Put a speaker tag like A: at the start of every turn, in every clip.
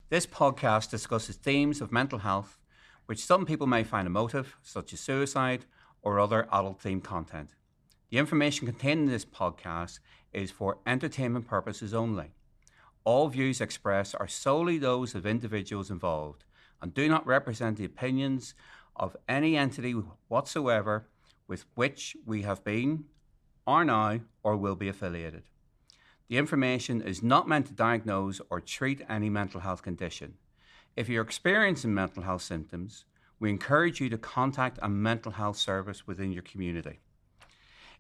A: This podcast discusses themes of mental health, which some people may find emotive, such as suicide or other adult-themed content. The information contained in this podcast is for entertainment purposes only. All views expressed are solely those of individuals involved and do not represent the opinions of any entity whatsoever with which we have been, are now, or will be affiliated. The information is not meant to diagnose or treat any mental health condition. If you're experiencing mental health symptoms, we encourage you to contact a mental health service within your community.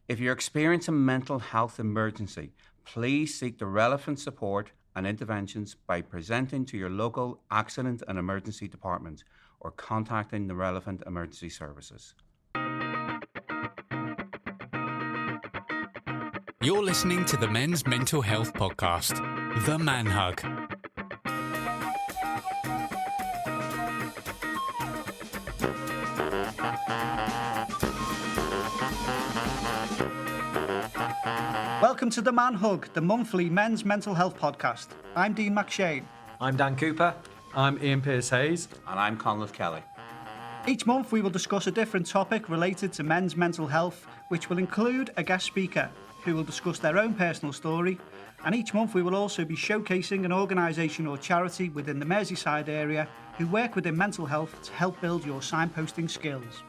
A: If you're experiencing a mental health emergency, please seek the relevant support and interventions by presenting to your local accident and emergency department or contacting the relevant emergency services.
B: You're listening to the Men's Mental Health Podcast, The Man Hug.
C: Welcome to The Man Hug, the monthly men's mental health podcast. I'm Dean McShane.
D: I'm Dan Cooper.
E: I'm Ian Pearce-Hayes.
A: And I'm Conleth Kelly.
C: Each month we will discuss a different topic related to men's mental health, which will include a guest speaker who will discuss their own personal story. And each month we will also be showcasing an organisation or charity within the Merseyside area who work within mental health to help build your signposting skills.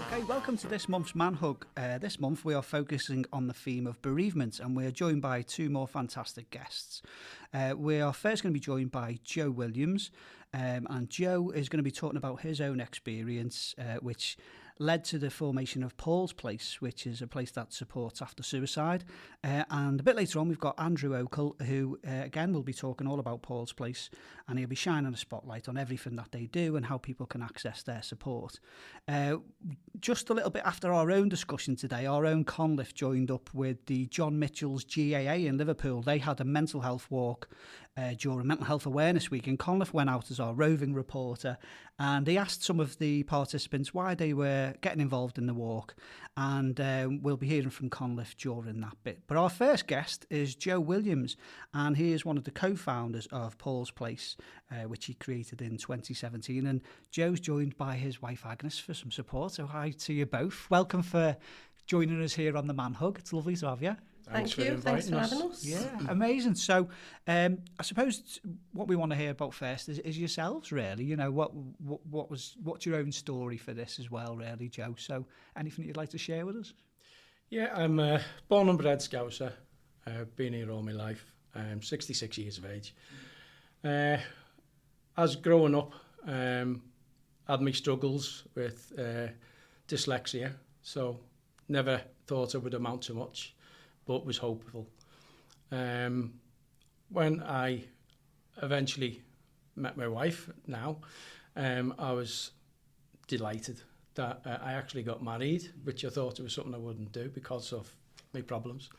C: Okay, welcome to this month's Man Hug. This month we are focusing on the theme of bereavement, and we are joined by two more fantastic guests. We are first going to be joined by Joe Williams, and Joe is going to be talking about his own experience, which led to the formation of Paul's Place, which is a place that supports after suicide. And a bit later on, we've got Andrew Okell, who, again, will be talking all about Paul's Place, and he'll be shining a spotlight on everything that they do and how people can access their support. Just a little bit after our own discussion today, our own Conleth joined up with the John Mitchel's GAA in Liverpool. They had a mental health walk during Mental Health Awareness Week, and Conleth went out as our roving reporter, and he asked some of the participants why they were getting involved in the walk, and we'll be hearing from Conleth during that bit. But our first guest is Joe Williams, and he is one of the co-founders of Paul's Place, which he created in 2017, and Joe's joined by his wife Agnes for some support. So hi to you both. Welcome for joining us here on the Man Hug. It's lovely to have you.
F: Thank you. Thanks for having us.
C: Yeah, amazing. So, I suppose what we want to hear about first is yourselves, really. You know, what's your own story for this as well, really, Joe? So, anything you'd like to share with us?
E: Yeah, I'm born and bred Scouser. Been here all my life. I'm 66 years of age. As growing up, had my struggles with dyslexia, so never thought it would amount to much, but was hopeful. When I eventually met my wife now, I was delighted that I actually got married, which I thought it was something I wouldn't do because of my problems.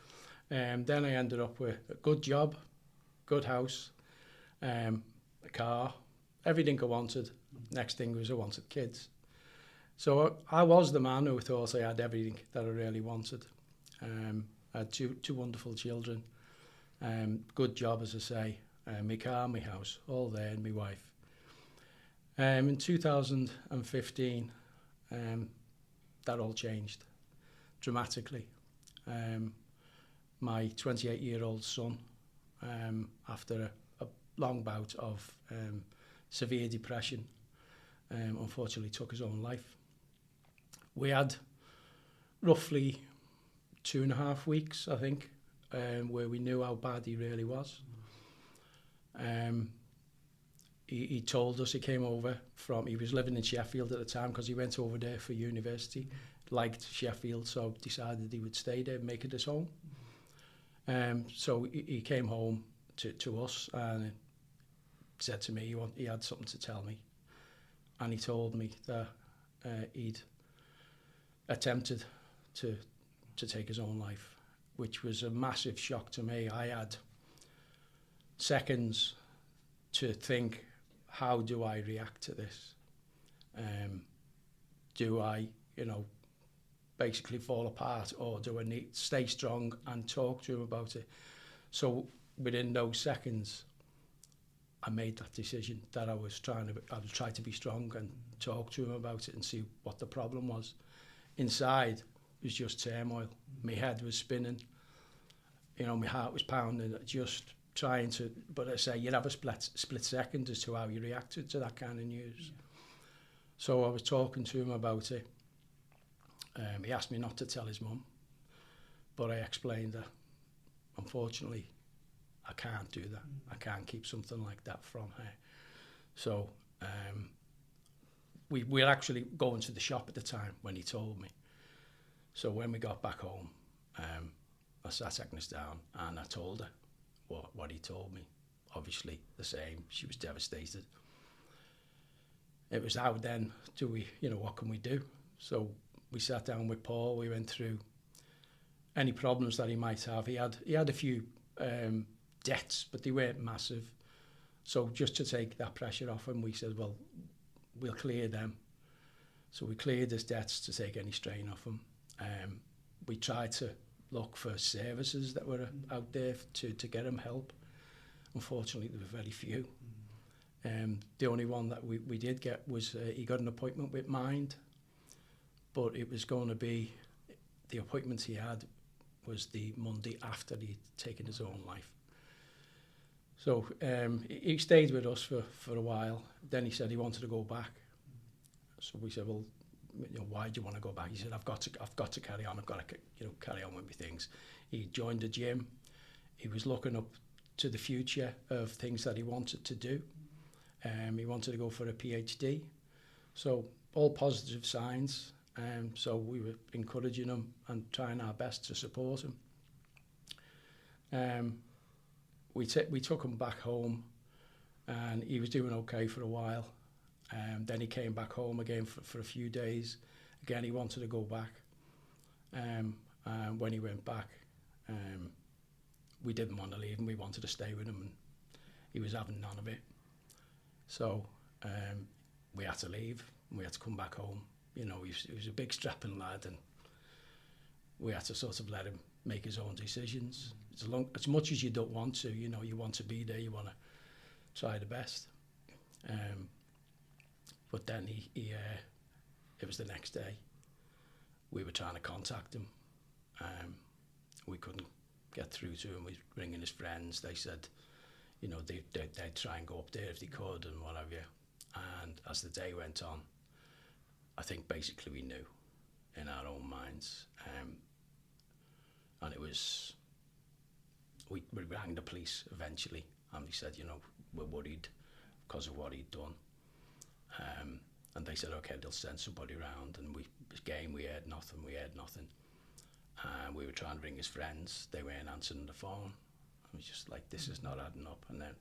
E: Then I ended up with a good job, good house, a car, everything I wanted. Next thing was I wanted kids. So I was the man who thought I had everything that I really wanted. I had two wonderful children, good job, as I say, my car, my house, all there, and my wife. In 2015, that all changed dramatically. My 28-year-old son, after a long bout of severe depression, unfortunately took his own life. We had roughly 2.5 weeks, I think, where we knew how bad he really was. He told us, he came over he was living in Sheffield at the time because he went over there for university, liked Sheffield, so decided he would stay there and make it his home. So he came home to us and said to me he had something to tell me. And he told me that he'd attempted to take his own life, which was a massive shock to me. I had seconds to think, how do I react to this? Do I, basically fall apart, or do I need to stay strong and talk to him about it? So within those seconds, I made that decision that I would try to be strong and talk to him about it and see what the problem was. Inside, it was just turmoil. My head was spinning. You know, my heart was pounding, just trying to, but I say, you'd have a split second as to how you reacted to that kind of news. Yeah. So I was talking to him about it. He asked me not to tell his mum, but I explained that, unfortunately, I can't do that. I can't keep something like that from her. So we were actually going to the shop at the time when he told me. So when we got back home, I sat Agnes down and I told her what he told me. Obviously the same. She was devastated. It was how then do we, what can we do? So we sat down with Paul. We went through any problems that he might have. He had a few debts, but they weren't massive. So just to take that pressure off him, we said, well, we'll clear them. So we cleared his debts to take any strain off him. We tried to look for services that were out there to get him help. Unfortunately, there were very few. The only one that we did get was he got an appointment with Mind, but it was going to be, the appointment he had was the Monday after he'd taken his own life. So he stayed with us for a while. Then he said he wanted to go back. So we said, well, why do you want to go back? He said, I've got to carry on. I've got to carry on with my things. He joined the gym. He was looking up to the future of things that he wanted to do. He wanted to go for a PhD. So all positive signs. So we were encouraging him and trying our best to support him. We took him back home, and he was doing okay for a while. Then he came back home again for a few days. Again, he wanted to go back. And when he went back, we didn't want to leave him. We wanted to stay with him, and he was having none of it. So we had to leave. We had to come back home. He was a big strapping lad, and we had to sort of let him make his own decisions. As much as you don't want to, you want to be there, you want to try the best. But then it was the next day. We were trying to contact him. We couldn't get through to him. We were ringing his friends. They said, they'd try and go up there if they could and what have you. And as the day went on, I think basically we knew in our own minds. And it was, we rang the police eventually, and they said, we're worried because of what he'd done. And they said, okay, they'll send somebody around. And we heard nothing. And we were trying to ring his friends. They weren't answering the phone. I was just like, this is not adding up. And then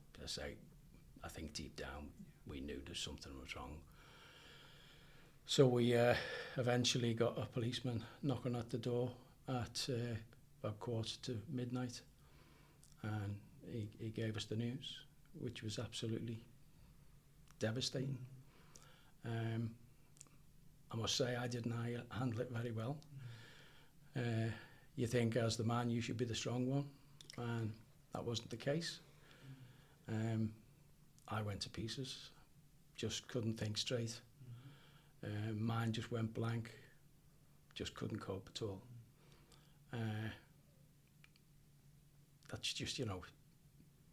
E: I think deep down, we knew there's something was wrong. So we eventually got a policeman knocking at the door at about midnight. And he gave us the news, which was absolutely devastating. I must say I didn't handle it very well. You think as the man you should be the strong one, and that wasn't the case. I went to pieces, just couldn't think straight. Mind just went blank, just couldn't cope at all. That's just,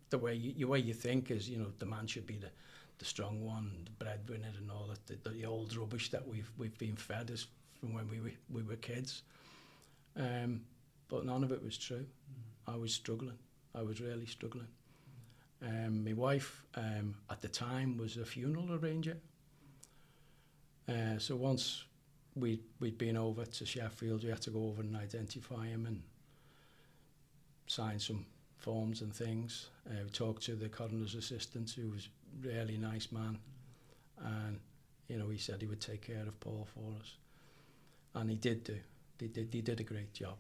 E: the way you think is, the man should be the strong one, the breadwinner and all that, the old rubbish that we've been fed us from when we were kids. But none of it was true. I was struggling. I was really struggling. My wife at the time was a funeral arranger. So once we'd been over to Sheffield, we had to go over and identify him and sign some forms and things. We talked to the coroner's assistant, who was a really nice man, and he said he would take care of Paul for us, and he did. They did a great job.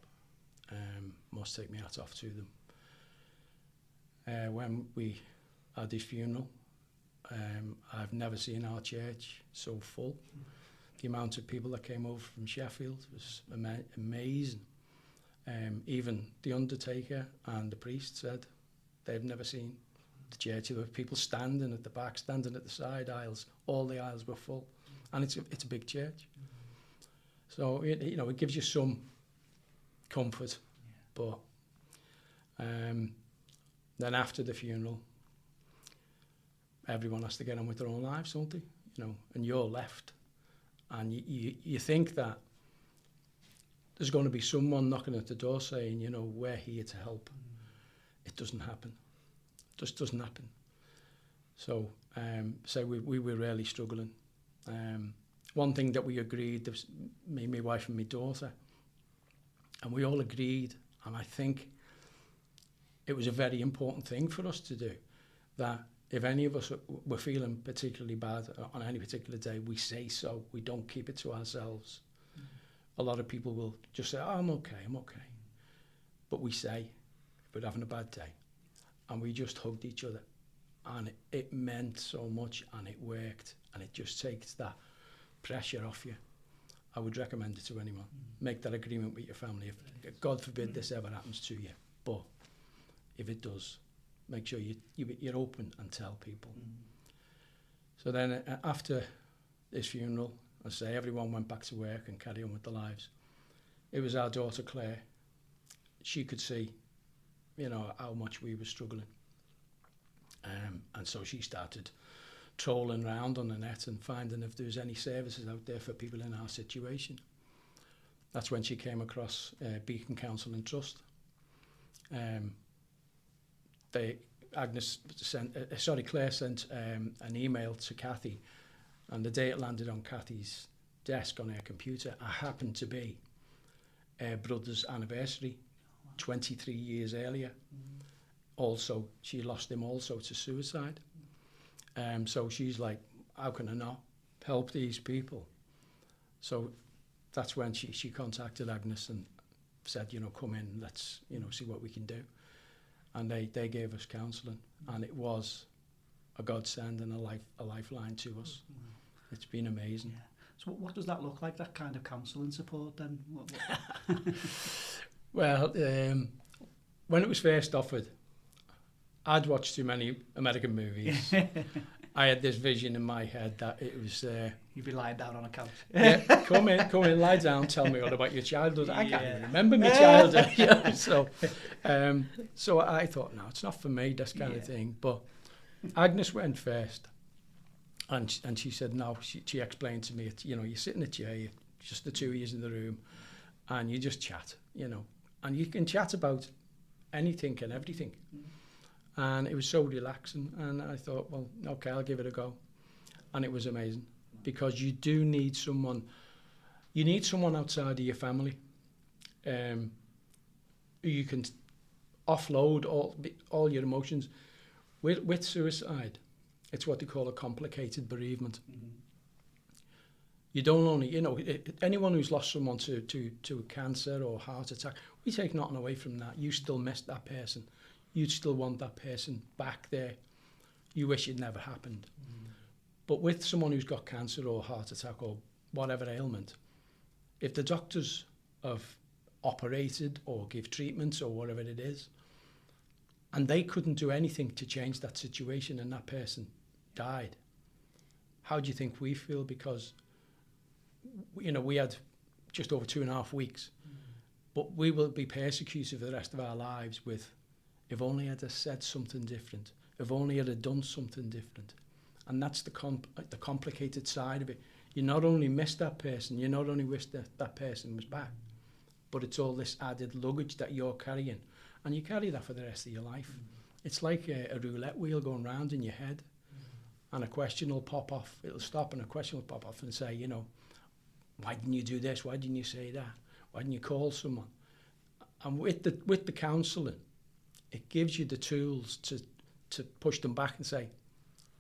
E: Must take my hat off to them. When we had his funeral, I've never seen our church so full. the amount of people that came over from Sheffield was amazing. Even the undertaker and the priest said they've never seen the church. There were people standing at the back, standing at the side aisles. All the aisles were full, and it's a big church. So it gives you some comfort, but then after the funeral, everyone has to get on with their own lives, don't they? And you're left, and you think that there's going to be someone knocking at the door saying, we're here to help. It doesn't happen. It just doesn't happen. So we were really struggling. One thing that we agreed, there was me, my wife and my daughter, and we all agreed, and I think it was a very important thing for us to do, that if any of us were feeling particularly bad on any particular day, we say so. We don't keep it to ourselves. A lot of people will just say, I'm okay. But we say, if we're having a bad day. And we just hugged each other. And it meant so much, and it worked. And it just takes that pressure off you. I would recommend it to anyone. Make that agreement with your family. If God forbid this ever happens to you. But if it does, make sure you're open and tell people. So then after this funeral, I say everyone went back to work and carry on with their lives. It was our daughter Claire. She could see, how much we were struggling. And so she started trolling around on the net and finding if there was any services out there for people in our situation. That's when she came across Beacon Counselling Trust. Claire sent an email to Kathy, and the day it landed on Kathy's desk on her computer, I happened to be her brother's anniversary, 23 years earlier. Also, she lost him also to suicide. So she's like, how can I not help these people? So that's when she contacted Agnes and said, come in, let's, see what we can do. And they gave us counselling, and it was a godsend and a lifeline to us. It's been amazing.
C: Yeah. So what does that look like, that kind of counselling support then?
E: Well, when it was first offered, I'd watched too many American movies. I had this vision in my head that it was...
C: You'd be lying down on a couch.
E: Yeah, come in, lie down, tell me all about your childhood. I can't even remember my childhood. So I thought, no, it's not for me, this kind of thing. But Agnes went first. And she said, no, she explained to me, you sit in a chair, you're just the two of you in the room, and you just chat, and you can chat about anything and everything. And it was so relaxing, and I thought, well, okay, I'll give it a go. And it was amazing, because you do need someone, outside of your family, who you can offload all your emotions. With suicide, it's what they call a complicated bereavement. You don't only, anyone who's lost someone to cancer or heart attack, we take nothing away from that. You still miss that person. You still want that person back there. You wish it never happened. But with someone who's got cancer or heart attack or whatever ailment, if the doctors have operated or give treatments or whatever it is, and they couldn't do anything to change that situation and that person died, how do you think we feel? Because, we had just over 2.5 weeks, but we will be persecuted for the rest of our lives with, if only I'd have said something different, if only I'd have done something different. And that's the complicated side of it. You not only miss that person, you not only wish that person was back, but it's all this added luggage that you're carrying. And you carry that for the rest of your life. It's like a roulette wheel going round in your head, and a question will pop off. It'll stop and a question will pop off and say, why didn't you do this? Why didn't you say that? Why didn't you call someone? And with the counselling, it gives you the tools to push them back and say,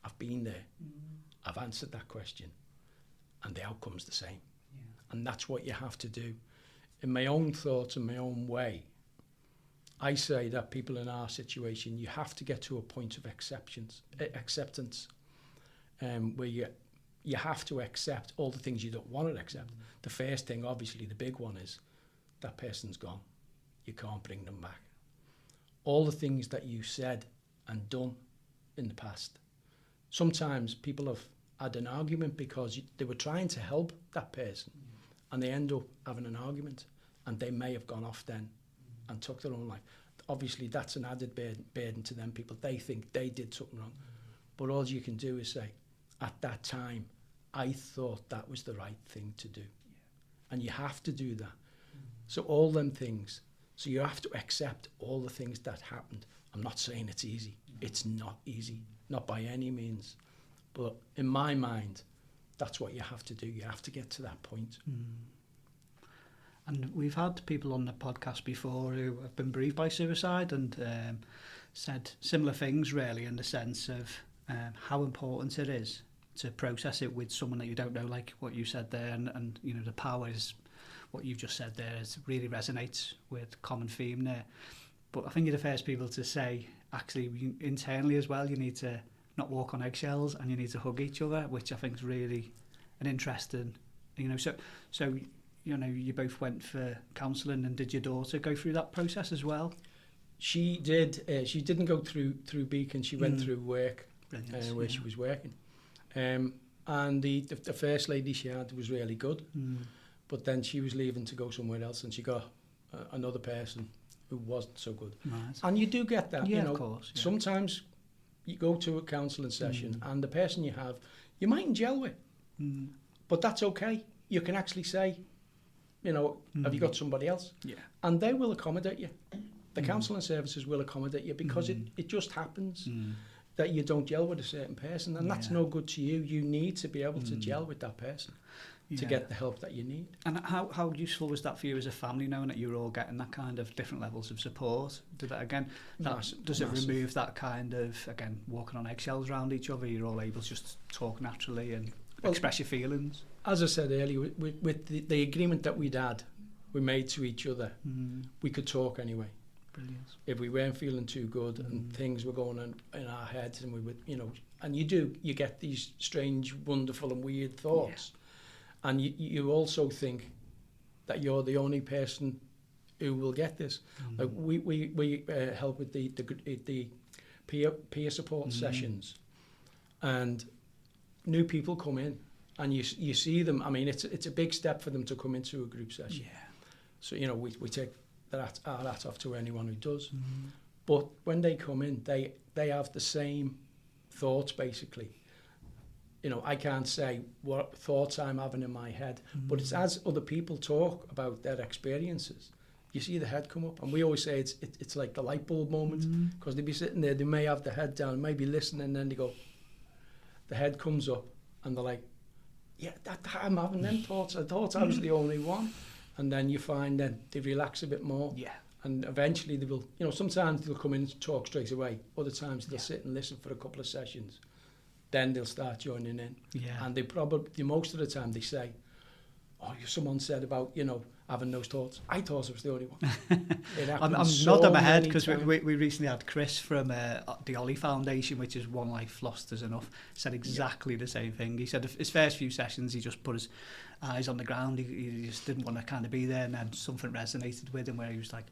E: I've been there. I've answered that question. And the outcome's the same. Yeah. And that's what you have to do. In my own thoughts and my own way, I say that people in our situation, you have to get to a point of acceptance, where you have to accept all the things you don't want to accept. The first thing, obviously, the big one is that person's gone. You can't bring them back. All the things that you said and done in the past. Sometimes people have had an argument because they were trying to help that person and they end up having an argument and they may have gone off then and took their own life. Obviously, that's an added burden to them people. They think they did something wrong. But all you can do is say, at that time, I thought that was the right thing to do. And you have to do that. So all them things. So you have to accept all the things that happened. I'm not saying it's easy. It's not easy. Not by any means. But in my mind, that's what you have to do. You have to get to that point.
C: And we've had people on the podcast before who have been bereaved by suicide and said similar things, really, in the sense of how important it is to process it with someone that you don't know, like what you said there, and you know, the power is what you've just said there. It really resonates with common theme there. But I think you're the first people to say, actually, internally as well, you need to not walk on eggshells and you need to hug each other, which I think is really an interesting, you know, so you know, you both went for counselling, and did your daughter go through that process as well?
E: She did. She didn't go through Beacon. She went through work where she was working. And the first lady she had was really good. But then she was leaving to go somewhere else, and she got another person who wasn't so good.
C: Right.
E: And you do get that, you know.
C: Of course, yeah.
E: Sometimes you go to a counselling session and the person you have, you mightn't gel with. But that's okay. You can actually say, you know, have you got somebody else?
C: Yeah.
E: And they will accommodate you. The counselling services will accommodate you because it just happens that you don't gel with a certain person, and that's no good to you. You need to be able to gel with that person to get the help that you need.
C: And how useful was that for you as a family, knowing that you were all getting that kind of different levels of support? Did that again? Does it remove that kind of, again, walking on eggshells around each other? You're all able to just talk naturally and express your feelings?
E: As I said earlier, with the agreement that we made to each other, we could talk anyway.
C: Brilliant.
E: If we weren't feeling too good and things were going on in our heads, and we would, you know, and you get these strange, wonderful and weird thoughts. And you also think that you're the only person who will get this. Like we help with the peer support sessions, and new people come in, and you see them. I mean, it's a big step for them to come into a group session. Yeah. So you know, we take our hat off to anyone who does. But when they come in, they have the same thoughts basically. You know, I can't say what thoughts I'm having in my head, but it's as other people talk about their experiences, you see the head come up. And we always say it's like the light bulb moment, because they'd be sitting there, they may have the head down, maybe listening, and then they go, the head comes up, and they're like, yeah, I'm having them thoughts. I thought I was the only one. And then you find then they relax a bit more. Yeah. And eventually they will, you know, sometimes they'll come in and talk straight away. Other times they'll sit and listen for a couple of sessions. Then they'll start joining in. Yeah. And they probably, most of the time they say, oh, someone said about, you know, having those thoughts. I thought I was the only one.
C: I'm nodding my head because we recently had Chris from the Ollie Foundation, which is One Life Lost Is Enough, said exactly the same thing. He said his first few sessions, he just put his eyes on the ground. He just didn't want to kind of be there, and then something resonated with him where he was like,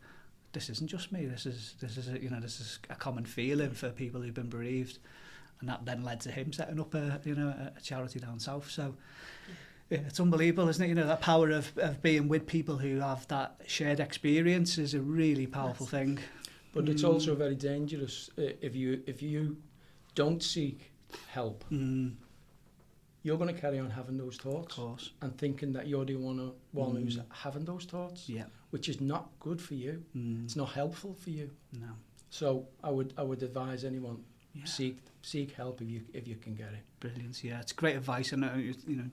C: this isn't just me. This is a common feeling for people who've been bereaved. And that then led to him setting up a charity down south. So yeah, it's unbelievable, isn't it? You know, that power of being with people who have that shared experience is a really powerful thing.
E: But it's also very dangerous if you don't seek help. You're going to carry on having those thoughts,
C: of course,
E: and thinking that you're the one who's having those thoughts. Yeah, which is not good for you. It's not helpful for you. No. So I would advise anyone. Yeah. Seek help if you can get it.
C: Brilliant, yeah, it's great advice. And you know,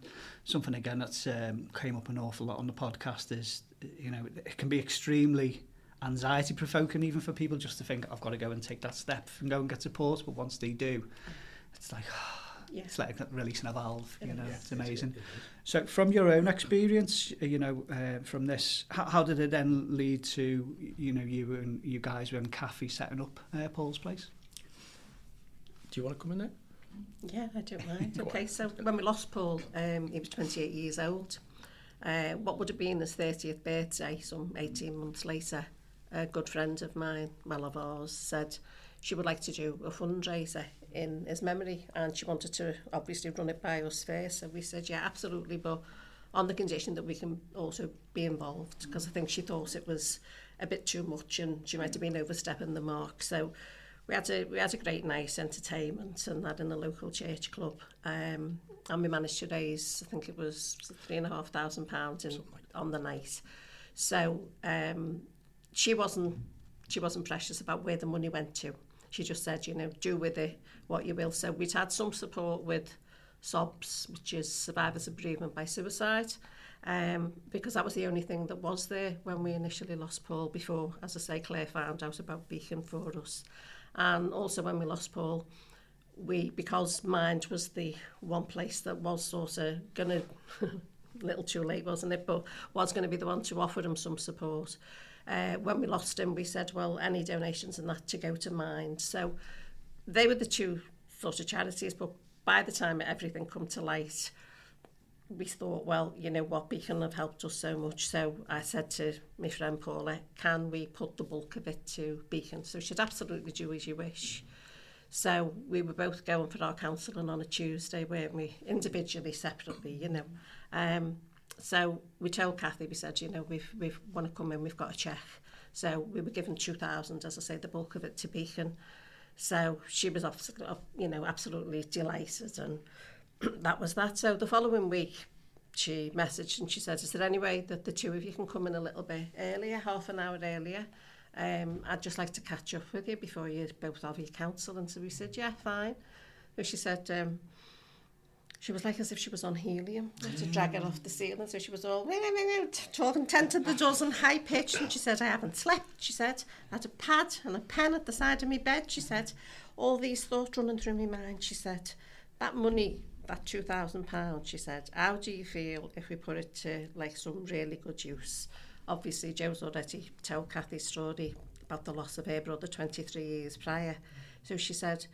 C: something again that's came up an awful lot on the podcast is, you know, it can be extremely anxiety provoking even for people just to think I've got to go and take that step and go and get support. But once they do, it's like it's like releasing a valve. You know, it's amazing. So from your own experience, you know, from this, how did it then lead to, you know, you guys and Kathy setting up Paul's Place?
E: Do you want to come in there?
F: Yeah, I don't mind. Okay, so when we lost Paul, he was 28 years old. What would have been his 30th birthday, some 18 months later, a good friend of mine, well of ours, said she would like to do a fundraiser in his memory, and she wanted to obviously run it by us first. So we said, yeah, absolutely, but on the condition that we can also be involved, because I think she thought it was a bit too much and she might have been overstepping the mark. So we had a great night, entertainment and that in the local church club, and we managed to raise, I think it was £3,500 on the night. So she wasn't precious about where the money went to. She just said, do with it what you will. So we'd had some support with SOBS, which is Survivors of Bereavement by Suicide, because that was the only thing that was there when we initially lost Paul before, as I say, Claire found out about Beacon for us. And also when we lost Paul, because Mind was the one place that was sort of going to, a little too late, wasn't it, but was going to be the one to offer him some support. When we lost him, we said, well, any donations and that to go to Mind. So they were the two sort of charities, but by the time everything come to light, we thought, well, you know what, Beacon have helped us so much. So I said to my friend Paula, can we put the bulk of it to Beacon? So she'd absolutely do as you wish. So we were both going for our counselling on a Tuesday, weren't we? Individually, separately, So we told Kathy, we said, we want to come in, we've got a cheque. So we were given 2,000, as I say, the bulk of it to Beacon. So she was, absolutely delighted, and that was that. So the following week, she messaged and she said, is there any way that the two of you can come in a little bit earlier, half an hour earlier? I'd just like to catch up with you before you both have your counsel. And so we said, yeah, fine. And she said, she was like as if she was on helium. I had to drag her off the ceiling. So she was all talking 10 to the dozen, high pitched. And she said, I haven't slept. She said, I had a pad and a pen at the side of my bed. She said, all these thoughts running through my mind. She said, that money, that £2,000, she said, how do you feel if we put it to like some really good use? Obviously, Joe's already told Kathy's story about the loss of her brother 23 years prior. So she said,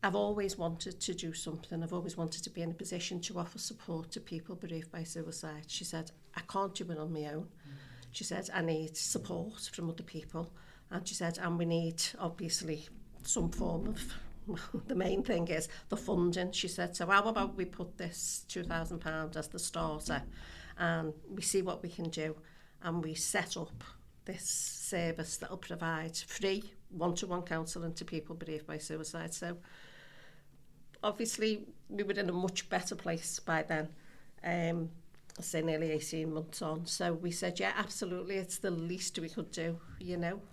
F: I've always wanted to do something. I've always wanted to be in a position to offer support to people bereaved by suicide. She said, I can't do it on my own. She said, I need support from other people. And she said, and we need, obviously, some form of, the main thing is the funding. She said, so how about we put this £2,000 as the starter and we see what we can do, and we set up this service that will provide free one-to-one counselling to people bereaved by suicide. So obviously we were in a much better place by then, I say nearly 18 months on. So we said, yeah, absolutely, it's the least we could do.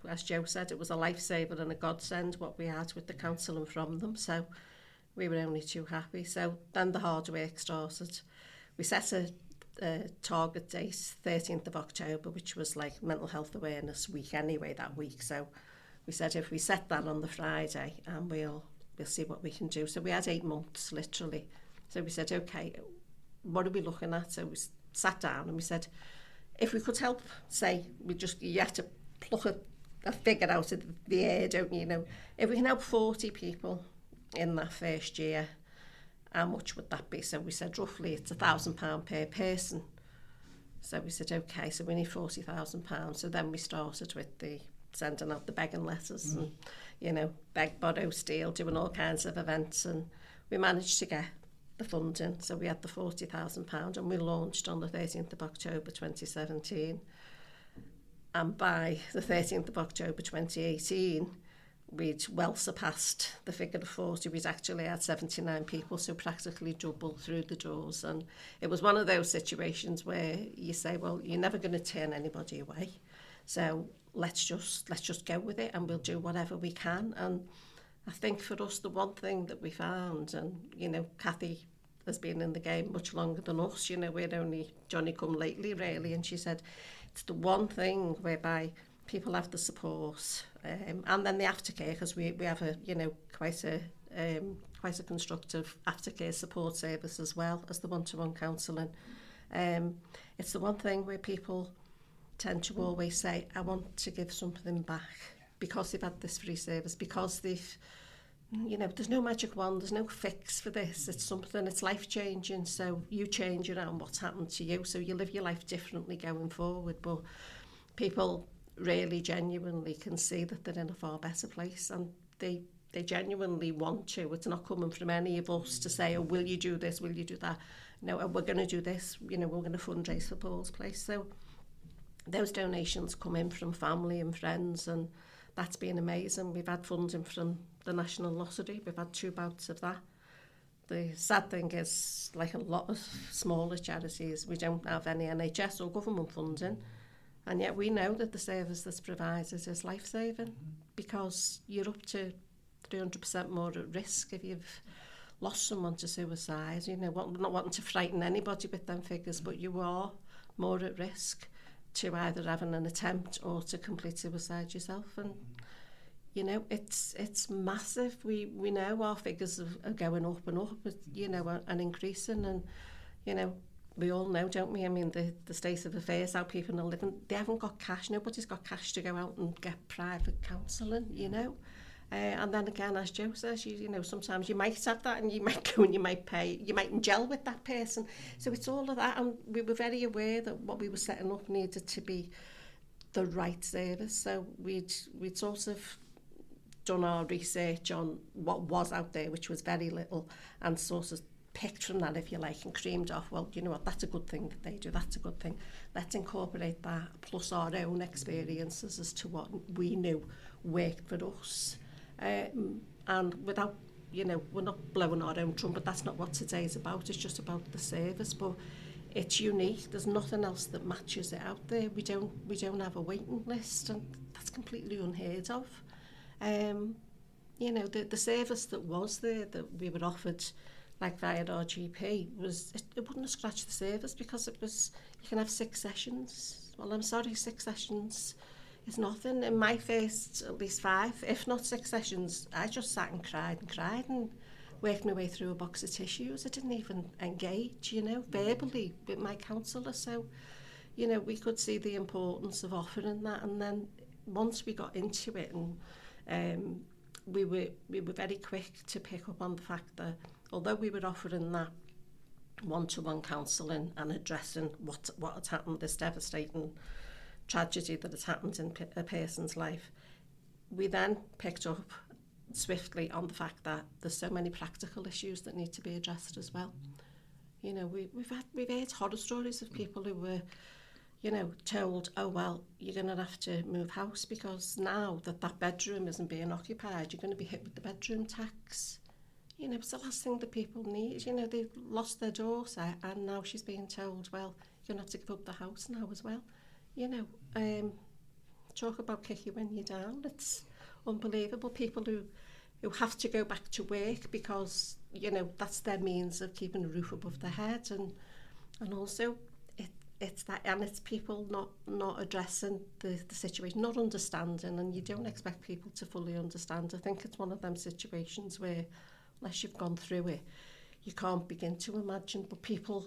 F: As Joe said, it was a lifesaver and a godsend what we had with the counselling from them. So we were only too happy. So then the hard work started. We set a target date, 13th of October, which was like Mental Health Awareness Week anyway that week. So we said if we set that on the Friday, and we'll see what we can do. So we had 8 months literally. So we said, okay, what are we looking at? So we sat down and we said, if we could help, say, you have to pluck a figure out of the air, don't you? If we can help 40 people in that first year, how much would that be? So we said, roughly, it's £1,000 per person. So we said, okay, so we need £40,000. So then we started with the sending out the begging letters and, beg, borrow, steal, doing all kinds of events. And we managed to get the funding. So we had the £40,000 and we launched on the 13th of October 2017. And by the 13th of October 2018, we'd well surpassed the figure of 40. We'd actually had 79 people, so practically double through the doors. And it was one of those situations where you say, well, you're never going to turn anybody away. So let's just go with it and we'll do whatever we can. And I think for us, the one thing that we found, and, Kathy has been in the game much longer than us, we're only Johnny come lately, really. And she said, it's the one thing whereby people have the support, and then the aftercare, because we have a quite a constructive aftercare support service as well as the one-to-one counselling. It's the one thing where people tend to always say, I want to give something back, because they've had this free service, because they've you know, there's no magic wand, there's no fix for this. It's something, it's life-changing, so you change around what's happened to you, so you live your life differently going forward. But people really genuinely can see that they're in a far better place, and they genuinely want to. It's not coming from any of us to say, oh, will you do this, will you do that? No, we're going to do this, you know, we're going to fundraise for Paul's place. So those donations come in from family and friends, and that's been amazing. We've had funding from the National Lottery. We've had 2 bouts of that. The sad thing is, like a lot of smaller charities, we don't have any NHS or government funding, and yet we know that the service that's provided is life-saving, because you're up to 300% more at risk if you've lost someone to suicide. You know, not wanting to frighten anybody with them figures, but you are more at risk to either having an attempt or to complete suicide yourself. And you know, it's massive. We know our figures are going up and up, you know, and increasing. And you know, we all know, don't we? I mean, the state of affairs, how people are living, they haven't got cash. Nobody's got cash to go out and get private counselling, you know. And then again, as Joe says, you know, sometimes you might have that, and you might go and you might pay, you might gel with that person. So it's all of that, and we were very aware that what we were setting up needed to be the right service. So we'd sort of done our research on what was out there, which was very little, and sort of picked from that, if you like, and creamed off, well, you know what, that's a good thing that they do, that's a good thing. Let's incorporate that, plus our own experiences as to what we knew worked for us. And without, you know, we're not blowing our own trumpet, that's not what today's about, it's just about the service, but it's unique, there's nothing else that matches it out there. We don't have a waiting list, and that's completely unheard of. You know, the service that was there, that we were offered, like via our GP, it wouldn't have scratched the surface, because it was, you can have 6 sessions. Well, I'm sorry, 6 sessions is nothing. In my first, at least 5, if not 6 sessions, I just sat and cried and worked my way through a box of tissues. I didn't even engage, you know, verbally with my counsellor. So, you know, we could see the importance of offering that. And then once we got into it, and we were very quick to pick up on the fact that although we were offering that one-to-one counselling and addressing what had happened, this devastating tragedy that has happened in a person's life, we then picked up swiftly on the fact that there's so many practical issues that need to be addressed as well. You know, we've heard horror stories of people who were, you know, told, oh, well, you're going to have to move house because now that bedroom isn't being occupied, you're going to be hit with the bedroom tax. You know, it's the last thing that people need. You know, they've lost their daughter, and now she's being told, well, you're going to have to give up the house now as well. You know, talk about kick you when you're down. It's unbelievable. People who have to go back to work because, you know, that's their means of keeping a roof above their head. And also, it's that, and it's people not addressing the situation, not understanding, and you don't expect people to fully understand. I think it's one of them situations where, unless you've gone through it, you can't begin to imagine. But people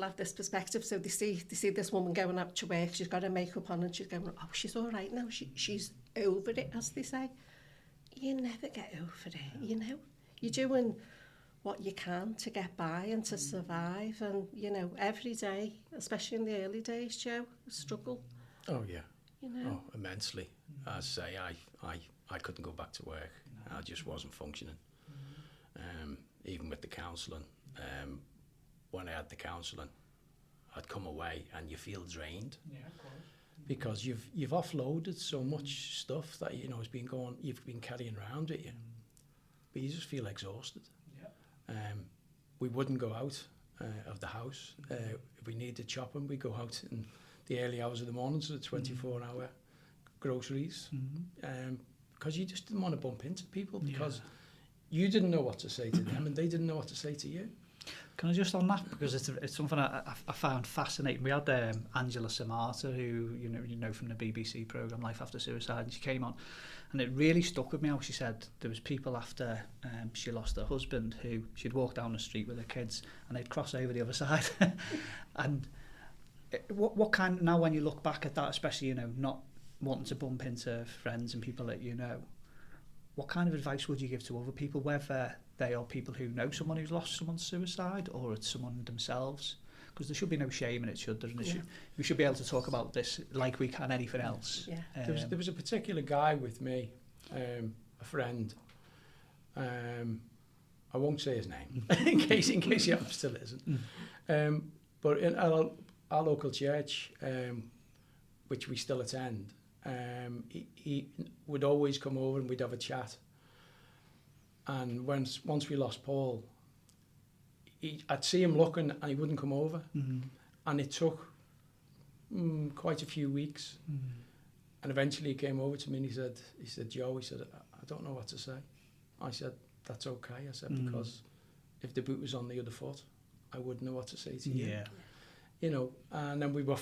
F: have this perspective, so they see this woman going out to work, she's got her makeup on, and she's going, oh, she's all right now, she's over it, as they say. You never get over it, you know. You're doing what you can to get by and to survive, and, you know, every day, especially in the early days, Joe, a struggle.
E: Oh, yeah.
F: You know?
E: Oh, immensely. As I say, I couldn't go back to work. I just wasn't functioning. Even with the counselling. When I had the counselling, I'd come away and you feel drained. Yeah, of course. Because you've offloaded so much stuff that, you know, you've been carrying around with you. But you just feel exhausted. Yeah. We wouldn't go out of the house. If we needed shopping, we'd go out in the early hours of the morning to the 24-hour groceries. Because you just didn't want to bump into people, because you didn't know what to say to them and they didn't know what to say to you.
C: Can I just on that, because it's something I found fascinating. We had Angela Samata, who you know from the BBC programme Life After Suicide, and she came on, and it really stuck with me how she said there was people after she lost her husband who she'd walk down the street with her kids and they'd cross over the other side. And what kind, now when you look back at that, especially, you know, not wanting to bump into friends and people that you know, what kind of advice would you give to other people, whether they are people who know someone who's lost someone to suicide or it's someone themselves? Because there should be no shame in it, should there? We should be able to talk about this like we can anything else.
F: Yeah.
E: There was a particular guy with me, a friend. I won't say his name in case he still isn't. But in our local church, which we still attend, he would always come over and we'd have a chat. And once we lost Paul, I'd see him looking and he wouldn't come over. And it took quite a few weeks. And eventually he came over to me and he said, Joe, he said, I don't know what to say. I said, that's okay. I said, because if the boot was on the other foot, I wouldn't know what to say to you.
C: Yeah.
E: You know, and then we were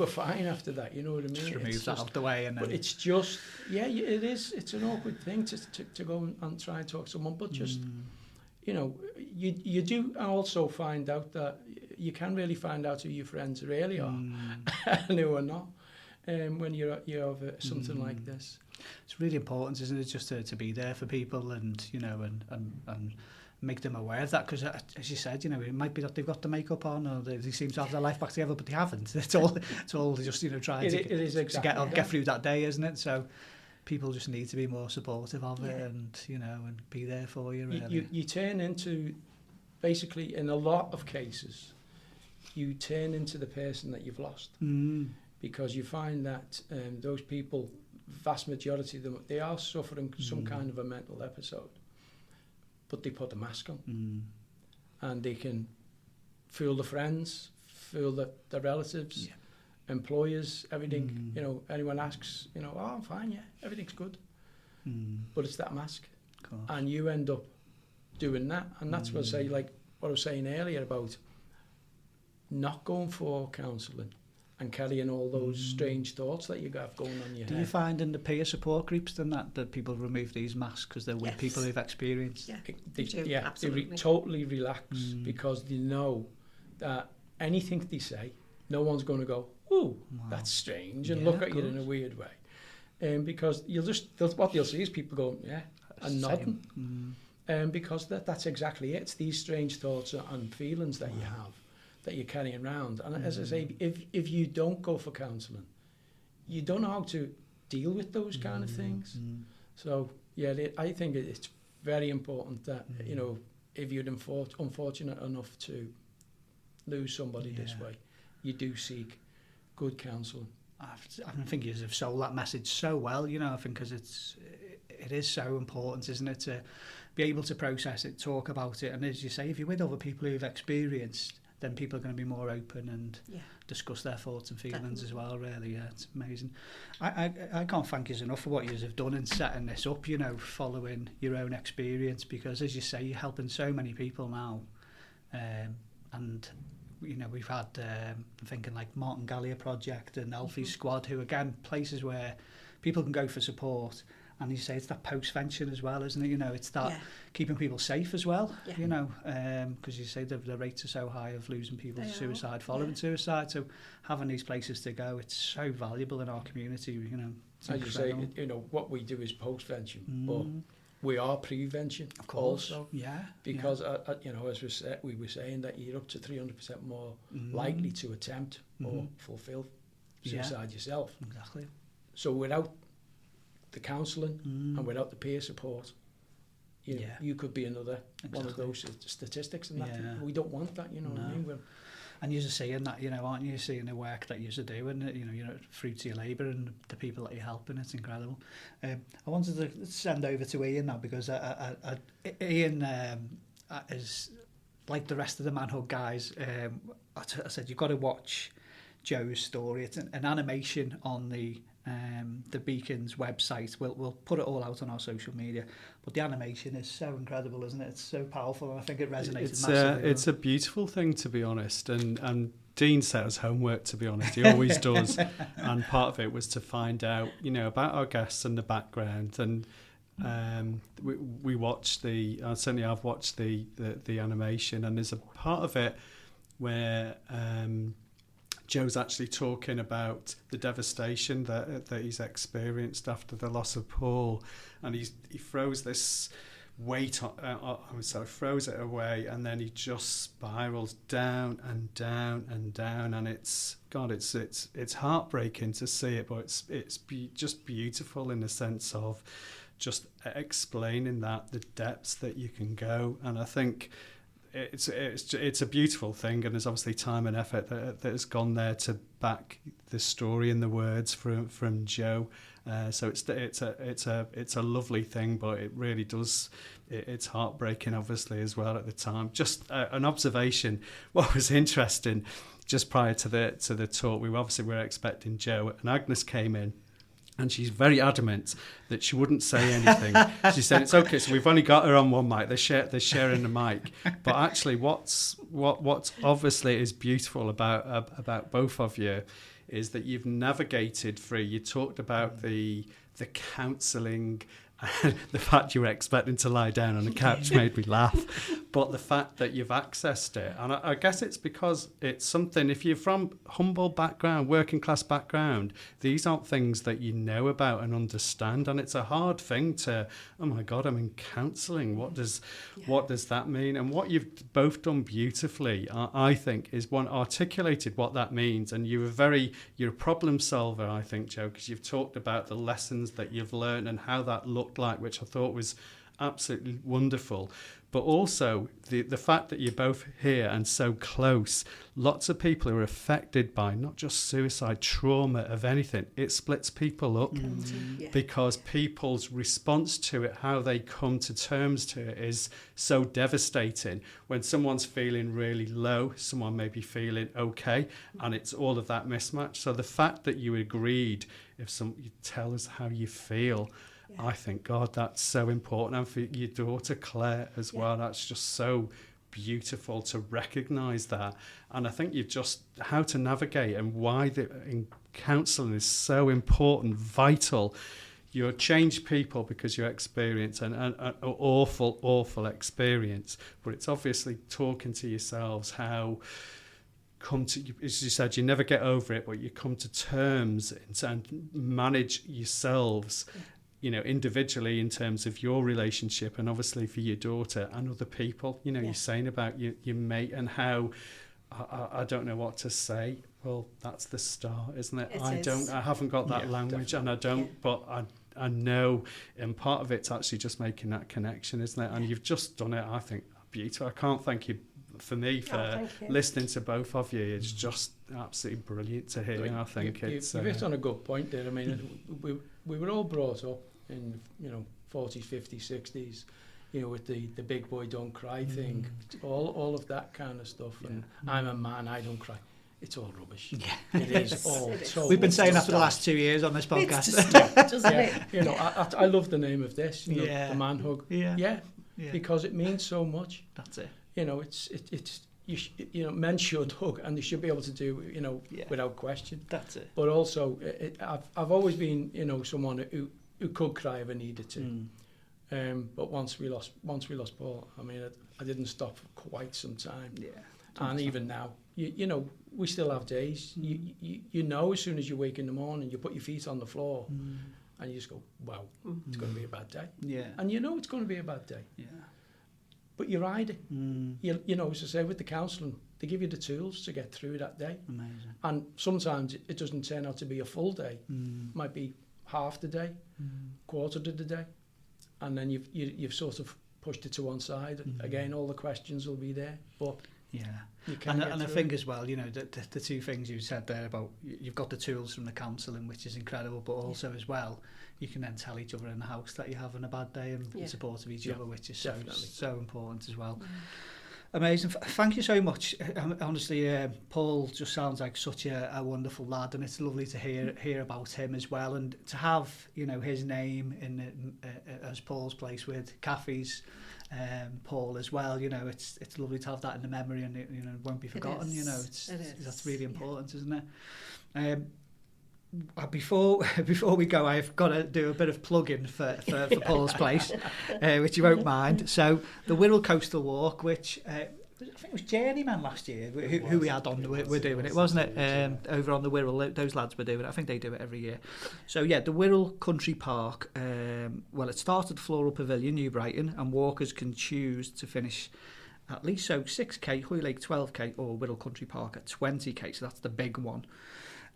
E: fine after that, you know what I mean?
C: Just remove that out of the way. And then...
E: But it's just, it is, it's an awkward thing to go and try and talk to someone, but just, you know, you do also find out that you can really find out who your friends really are and who are not when you have something like this.
C: It's really important, isn't it, just to be there for people and, you know, and make them aware of that, because as you said, you know, it might be that they've got the makeup on or they seem to have their life back together, but they haven't. It's all just, you know, trying to get through that day, isn't it? So people just need to be more supportive of it and, you know, and be there for you, really.
E: You turn into, basically, in a lot of cases, you turn into the person that you've lost. Because you find that those people, vast majority of them, they are suffering some kind of a mental episode. But they put the mask on. And they can fool the friends, fool the relatives, employers, everything. You know, anyone asks, you know, oh, I'm fine, everything's good. But it's that mask. And you end up doing that. And that's what I say, like what I was saying earlier about not going for counselling and carrying all those strange thoughts that you have going on in your head.
C: Do you find in the peer support groups then that people remove these masks because they're with people who've experienced?
E: They totally relax because they know that anything they say, no one's going to go, oh, that's strange, and look at you in a weird way. Because what you'll see is people going, and nodding. Because that's exactly it. It's these strange thoughts and feelings that you have, that you're carrying around. And as I say, if you don't go for counselling, you don't know how to deal with those kind of things. So, I think it's very important that, you know, if you're unfortunate enough to lose somebody this way, you do seek good counselling.
C: I think you have sold that message so well, you know, I think because it is so important, isn't it, to be able to process it, talk about it. And as you say, if you're with other people who've experienced, then people are going to be more open and discuss their thoughts and feelings as well, really. It's amazing. I can't thank you enough for what you have done in setting this up, you know, following your own experience, because as you say, you're helping so many people now. And, you know, we've had, I'm thinking like Martin Gallia Project and Alfie's Squad, who, again, places where people can go for support. And you say it's that post-vention as well, isn't it? You know, it's that keeping people safe as well, you know, because you say the rates are so high of losing people to suicide, following suicide. So having these places to go, it's so valuable in our community, you know.
E: As you say, you know, what we do is post-vention, but we are prevention, of course. Also. Because, you know, as we were saying, that you're up to 300% more likely to attempt or fulfill suicide yourself.
C: Exactly.
E: So without the counselling and without the peer support, you could be another one of those statistics, and that we don't want that, you know what I mean?
C: And you're seeing that, you know, aren't you? Seeing the work that you're doing, you know, you're fruits of your labour and the people that you're helping, it's incredible. I wanted to send over to Ian now, because Ian is like the rest of the Manhood guys. I said, you've got to watch Joe's story. It's an animation on the Beacon's website. We'll put it all out on our social media, but the animation is so incredible, isn't it? It's so powerful, and I think it resonates massively.
D: It's a beautiful thing, to be honest, and Dean set us homework, to be honest. He always does, and part of it was to find out, you know, about our guests and the background, and we watched certainly I've watched the animation, and there's a part of it where Joe's actually talking about the devastation that he's experienced after the loss of Paul, and he throws this weight throws it away, and then he just spirals down and down and down, and it's heartbreaking to see it, but it's just beautiful in the sense of just explaining the depths that you can go. And I think it's a beautiful thing, and there's obviously time and effort that has gone there to back the story and the words from Joe. So it's a lovely thing, but it really does. It's heartbreaking, obviously, as well at the time. Just an observation. What was interesting, just prior to the talk, we were expecting Joe, and Agnes came in. And she's very adamant that she wouldn't say anything. She said, it's okay, so we've only got her on one mic. They're sharing the mic. But actually, what's obviously is beautiful about both of you is that you've navigated through. You talked about the counselling, the fact you were expecting to lie down on the couch made me laugh. But the fact that you've accessed it, and I guess it's because it's something, if you're from humble background, working class background, these aren't things that you know about and understand, and it's a hard thing to, oh my God, I'm in counselling, what does that mean? And what you've both done beautifully, I think, is one, articulated what that means, and you're a problem solver, I think, Joe, because you've talked about the lessons that you've learned and how that looked like, which I thought was absolutely wonderful. But also the fact that you're both here and so close, lots of people are affected by not just suicide, trauma of anything. It splits people up because people's response to it, how they come to terms to it, is so devastating. When someone's feeling really low, someone may be feeling okay, and it's all of that mismatch. So the fact that you agreed, you tell us how you feel, I think, God, that's so important. And for your daughter, Claire, as well, that's just so beautiful to recognise that. And I think you've just, how to navigate and why in counselling is so important, vital. You're changed people because you experience an awful experience. But it's obviously talking to yourselves how, as you said, you never get over it, but you come to terms and manage yourselves, individually in terms of your relationship, and obviously for your daughter and other people. You're saying about your mate and how I don't know what to say. Well, that's the start, isn't it? I haven't got that language, definitely. And I don't, but I know, and part of it's actually just making that connection, isn't it? And you've just done it, I think, beautiful. I can't thank you for listening to both of you. It's just absolutely brilliant to hear. I think it's
E: you've hit on a good point there. I mean, we were all brought up in 40s, 50s, 60s, with the big boy don't cry thing, all of that kind of stuff. And I'm a man, I don't cry. It's all rubbish. Yeah. It is all. So
C: we've been saying that for the last 2 years on this podcast.
F: It's just, doesn't it?
E: I love the name of this. The man hug. Yeah. Because it means so much.
C: That's it.
E: It's men should hug, and they should be able to do without question.
C: That's it.
E: But also, I've always been someone who could cry if I needed to. But once we lost Paul, I mean, I didn't stop for quite some time. Yeah. And even now, we still have days. As soon as you wake in the morning, you put your feet on the floor, and you just go, wow, it's going to be a bad day. Yeah. And it's going to be a bad day. Yeah. But you ride it. As I say, with the counselling, they give you the tools to get through that day.
C: Amazing.
E: And sometimes it doesn't turn out to be a full day. It might be half the day, quarter of the day, and then you've sort of pushed it to one side. Again, all the questions will be there, but and I think as well, the two things you said there about you've got the tools from the counselling, which is incredible, but also as well, you can then tell each other in the house that you're having a bad day and support of each other, which is so important as well. Amazing. Thank you so much. Honestly, Paul just sounds like such a wonderful lad, and it's lovely to hear about him as well, and to have his name in as Paul's place with Kathy's Paul as well. It's lovely to have that in the memory, and it won't be forgotten. That's really important, isn't it? Before we go, I've got to do a bit of plugging for Paul's place, which you won't mind. So the Wirral Coastal Walk, which
C: I think it was Journeyman last year who we had on. We're doing it, wasn't it? Over on the Wirral, those lads were doing it. I think they do it every year. So yeah, the Wirral Country Park. It started at Floral Pavilion, New Brighton, and walkers can choose to finish at least 6k, Hoylake 12k, or Wirral Country Park at 20k. So that's the big one.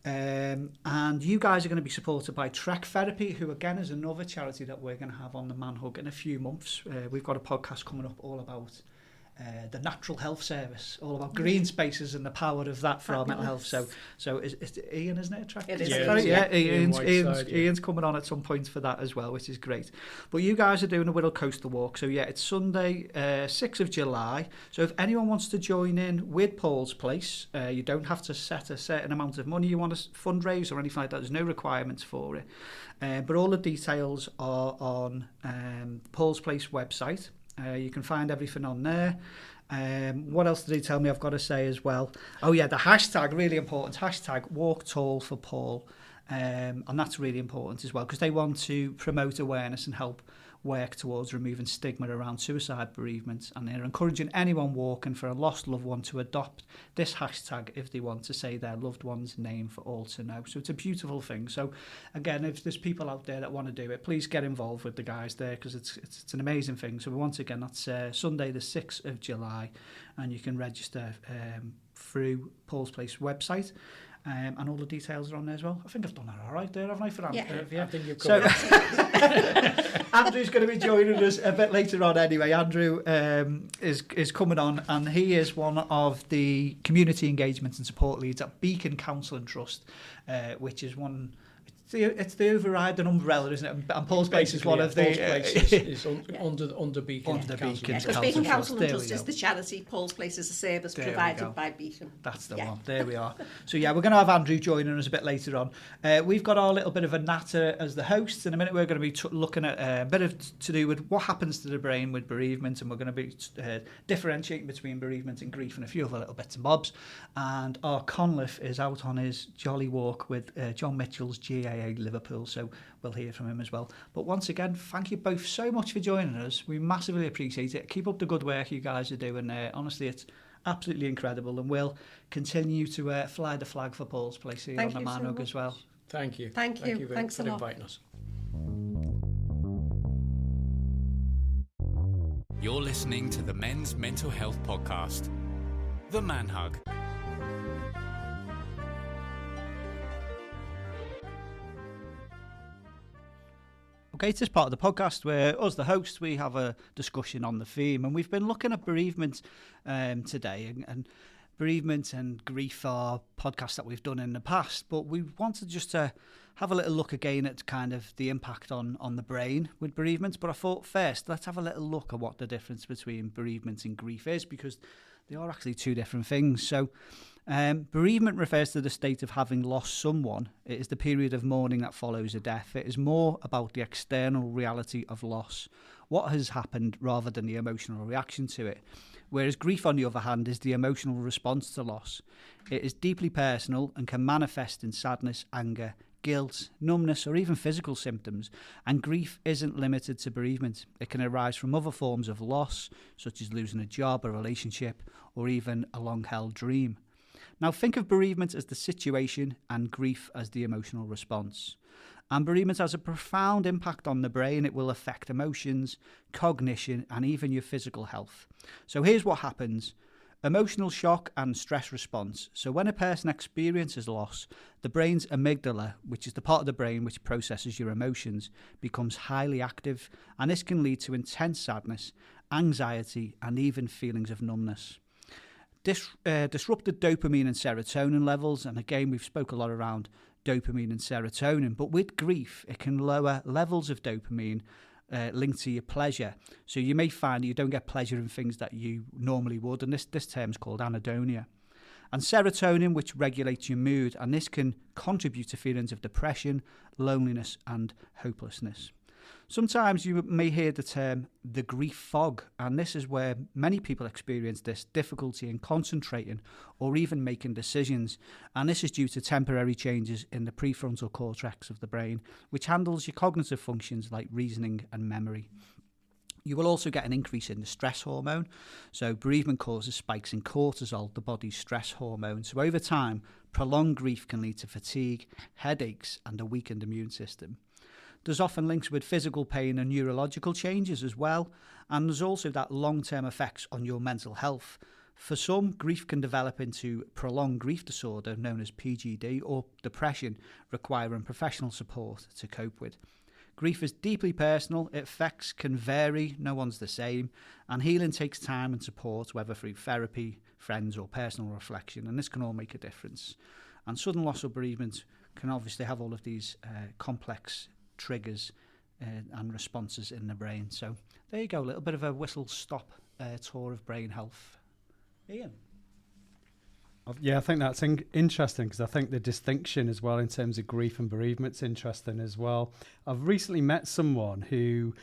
C: And you guys are going to be supported by Trek Therapy, who again is another charity that we're going to have on the Manhug in a few months. We've got a podcast coming up all about the Natural Health Service, all about green spaces and the power of that for our mental health. So it's Ian, isn't it? Trek?
F: It is.
C: Ian's coming on at some point for that as well, which is great. But you guys are doing a Wirral Coastal Walk. So yeah, it's Sunday, 6th of July. So if anyone wants to join in with Paul's Place, you don't have to set a certain amount of money you want to fundraise or anything like that. There's no requirements for it. But all the details are on Paul's Place website. You can find everything on there. What else did he tell me I've got to say as well? Oh yeah, the hashtag, really important, hashtag Walk Tall for Paul. And that's really important as well, because they want to promote awareness and help work towards removing stigma around suicide bereavement, and they're encouraging anyone walking for a lost loved one to adopt this hashtag if they want to say their loved one's name for all to know. So it's a beautiful thing. So again, if there's people out there that want to do it, please get involved with the guys there, because it's an amazing thing. So once again, that's Sunday the 6th of July, and you can register through Paul's Place website. And all the details are on there as well. I think I've done that all right there, haven't I, for Andrew?
E: Yeah, I think you've covered
C: it. Andrew's going to be joining us a bit later on anyway. Andrew is coming on, and he is one of the community engagement and support leads at Beacon Counselling Trust, which is one... It's the overriding umbrella, isn't it? And Paul's Place is one of the...
E: Paul's Place is under Beacon.
C: Under the Beacon
F: Because Beacon Counselling Trust is the charity. Paul's Place is a service provided by Beacon.
C: That's the one. There we are. So yeah, we're going to have Andrew joining us a bit later on. We've got our little bit of a natter as the hosts. In a minute, we're going to be looking at a bit of to do with what happens to the brain with bereavement, and we're going to be differentiating between bereavement and grief and a few other little bits and bobs. And our Conleth is out on his jolly walk with John Mitchel's GAA Liverpool, so we'll hear from him as well. But once again, thank you both so much for joining us. We massively appreciate it. Keep up the good work you guys are doing there. Honestly, it's absolutely incredible, and we'll continue to fly the flag for Paul's Place here on the Manhug as well.
E: Thank you.
F: Thank you. Thanks
E: for
F: a lot.
E: inviting us.
B: You're listening to the Men's Mental Health Podcast, The Manhug.
C: Okay, it's this part of the podcast where us, the hosts, we have a discussion on the theme, and we've been looking at bereavement today, and bereavement and grief are podcasts that we've done in the past, but we wanted just to have a little look again at kind of the impact on the brain with bereavement. But I thought first, let's have a little look at what the difference between bereavement and grief is, because they are actually two different things. So bereavement refers to the state of having lost someone. It is the period of mourning that follows a death. It is more about the external reality of loss, what has happened, rather than the emotional reaction to it. Whereas grief, on the other hand, is the emotional response to loss. It is deeply personal and can manifest in sadness, anger, guilt, numbness, or even physical symptoms. And grief isn't limited to bereavement. It can arise from other forms of loss, such as losing a job, a relationship, or even a long-held dream. Now think of bereavement as the situation and grief as the emotional response. And bereavement has a profound impact on the brain. It will affect emotions, cognition, and even your physical health. So here's what happens. Emotional shock and stress response. So when a person experiences loss, the brain's amygdala, which is the part of the brain which processes your emotions, becomes highly active, and this can lead to intense sadness, anxiety, and even feelings of numbness. Disrupted dopamine and serotonin levels, and again we've spoke a lot around dopamine and serotonin, but with grief it can lower levels of dopamine linked to your pleasure. So you may find that you don't get pleasure in things that you normally would, and this term's called anhedonia. And serotonin, which regulates your mood, and this can contribute to feelings of depression, loneliness, and hopelessness. Sometimes you may hear the term the grief fog, and this is where many people experience this difficulty in concentrating or even making decisions, and this is due to temporary changes in the prefrontal cortex of the brain, which handles your cognitive functions like reasoning and memory. You will also get an increase in the stress hormone. So bereavement causes spikes in cortisol, the body's stress hormone. So over time, prolonged grief can lead to fatigue, headaches, and a weakened immune system. There's often links with physical pain and neurological changes as well. And there's also that long-term effects on your mental health. For some, grief can develop into prolonged grief disorder known as PGD or depression, requiring professional support to cope with. Grief is deeply personal, its effects can vary, no one's the same, and healing takes time and support, whether through therapy, friends or personal reflection, and this can all make a difference. And sudden loss or bereavement can obviously have all of these complex triggers and responses in the brain. So there you go, a little bit of a whistle-stop tour of brain health. Ian?
D: Yeah, I think that's interesting because I think the distinction as well in terms of grief and bereavement's interesting as well. I've recently met someone who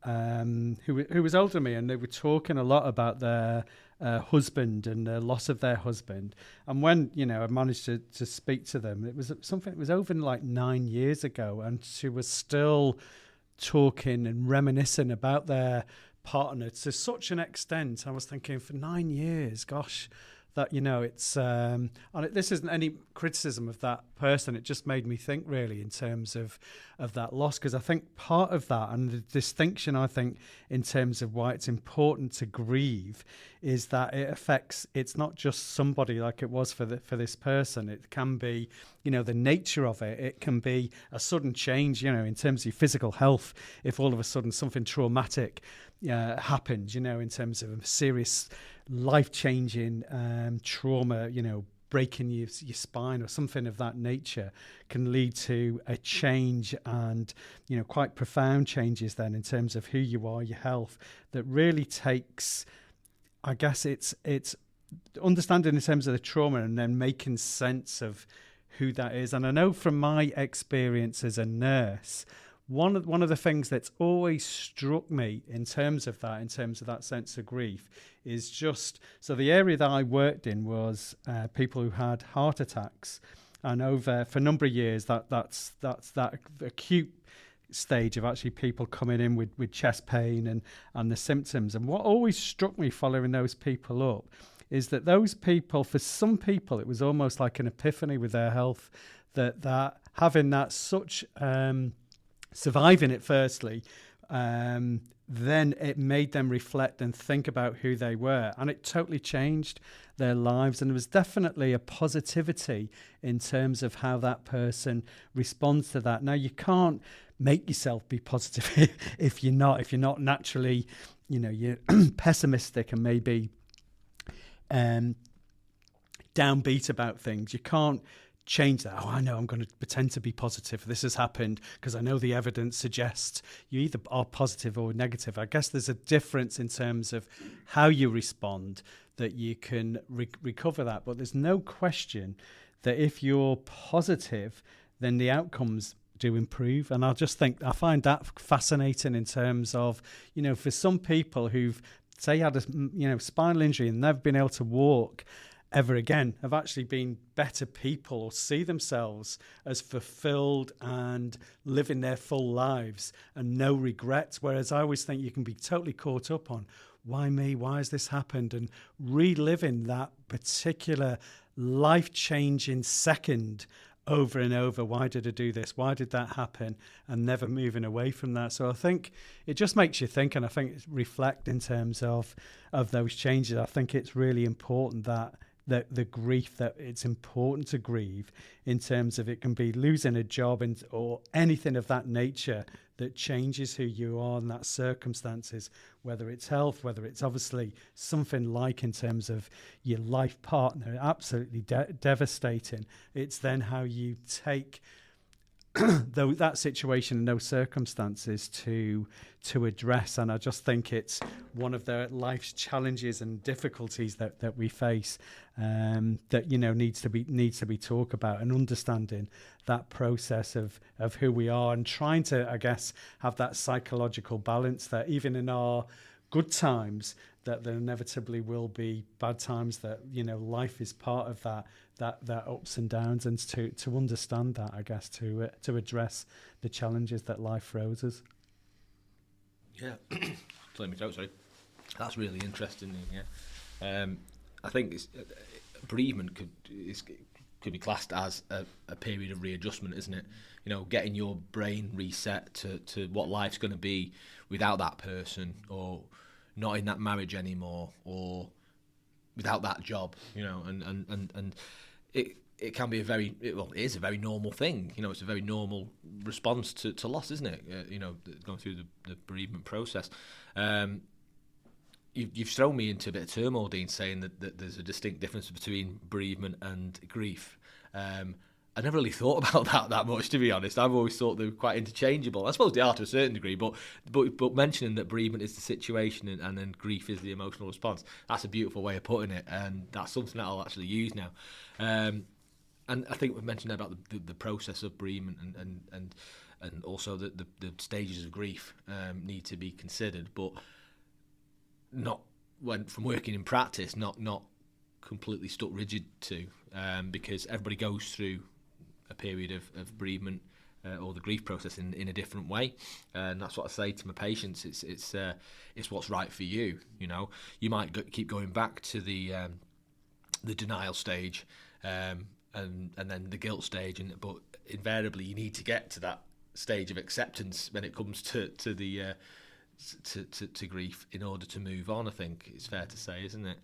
D: was older than me, and they were talking a lot about their husband and the loss of their husband. And when I managed to speak to them, it was something. It was over like 9 years ago, and she was still talking and reminiscing about their partner to such an extent. I was thinking, for 9 years, gosh. That it's and this isn't any criticism of that person. It just made me think really in terms of that loss, because I think part of that and the distinction I think in terms of why it's important to grieve is that it affects. It's not just somebody like it was for this person. It can be the nature of it. It can be a sudden change in terms of your physical health. If all of a sudden something traumatic happens, in terms of a serious life-changing trauma, breaking your spine or something of that nature, can lead to a change and quite profound changes then in terms of who you are, your health, that really takes, I guess it's understanding in terms of the trauma and then making sense of who that is. And I know from my experience as a nurse, one of the things that's always struck me in terms of that sense of grief is just, so the area that I worked in was people who had heart attacks, and for a number of years that's that acute stage of actually people coming in with chest pain and the symptoms. And what always struck me following those people up is that those people, for some people, it was almost like an epiphany with their health, that having that such surviving it firstly, then it made them reflect and think about who they were, and it totally changed their lives. And there was definitely a positivity in terms of how that person responds to that. Now, you can't make yourself be positive if you're not naturally, you're pessimistic and maybe downbeat about things. You can't change that. I know I'm going to pretend to be positive. This has happened because I know the evidence suggests you either are positive or negative. I guess there's a difference in terms of how you respond that you can recover that. But there's no question that if you're positive, then the outcomes do improve. And I find that fascinating in terms of, for some people who've, say, had a spinal injury and never been able to walk ever again, have actually been better people or see themselves as fulfilled and living their full lives and no regrets. Whereas I always think you can be totally caught up on, why me? Why has this happened? And reliving that particular life-changing second over and over. Why did I do this? Why did that happen? And never moving away from that. So I think it just makes you think, and I think it's reflect in terms of those changes. I think it's really important that the grief, that it's important to grieve in terms of it can be losing a job or anything of that nature that changes who you are in that circumstances, whether it's health, whether it's obviously something like in terms of your life partner, absolutely devastating. It's then how you take that situation and those circumstances to address. And I just think it's one of the life's challenges and difficulties that we face, that needs to be talked about, and understanding that process of who we are and trying to, I guess, have that psychological balance that even in our good times, that there inevitably will be bad times, that life is part of that ups and downs, and to understand that, I guess, to address the challenges that life throws us.
G: Yeah. clear my throat, sorry. That's really interesting. Yeah, I think bereavement could be classed as a period of readjustment, isn't it? You know, getting your brain reset to what life's going to be without that person, or not in that marriage anymore, or without that job. You know, and it can be it is a very normal thing. You know, it's a very normal response to loss, isn't it? You know, going through the bereavement process. You've thrown me into a bit of turmoil, Dean, saying that there's a distinct difference between bereavement and grief. I never really thought about that much, to be honest. I've always thought they were quite interchangeable. I suppose they are to a certain degree, but mentioning that bereavement is the situation and then grief is the emotional response, that's a beautiful way of putting it, and that's something that I'll actually use now. And I think we've mentioned about the process of bereavement and also the stages of grief need to be considered, but not from working in practice, not completely stuck rigid to, because everybody goes through a period of bereavement or the grief process in a different way, and that's what I say to my patients. It's what's right for you. You know, you might keep going back to the denial stage, and then the guilt stage, but invariably you need to get to that stage of acceptance when it comes to grief in order to move on. I think it's fair to say, isn't it?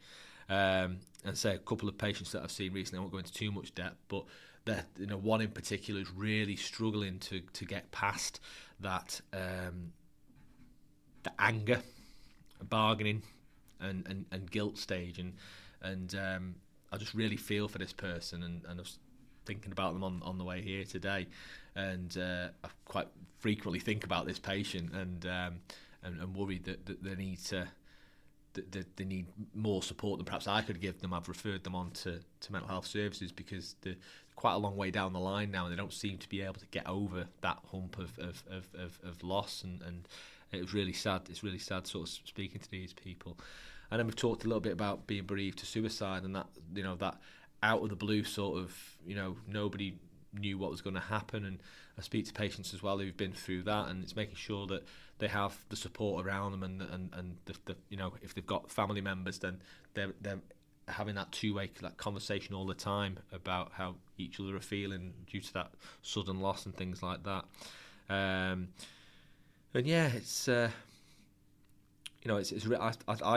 G: And say a couple of patients that I've seen recently, I won't go into too much depth, but that, you know, one in particular is really struggling to get past that the anger, bargaining, and guilt stage, and I just really feel for this person, and I was thinking about them on the way here today, and I quite frequently think about this patient and worried that they need they need more support than perhaps I could give them. I've referred them on to mental health services because they're quite a long way down the line now, and they don't seem to be able to get over that hump of loss, and it was really sad. It's really sad sort of speaking to these people. And then we've talked a little bit about being bereaved to suicide, and that, you know, that out of the blue sort of, you know, nobody knew what was going to happen. And I speak to patients as well who've been through that, and it's making sure that they have the support around them, and the you know, if they've got family members, then they're having that two-way conversation all the time about how each other are feeling due to that sudden loss and things like that. And yeah, it's you know, I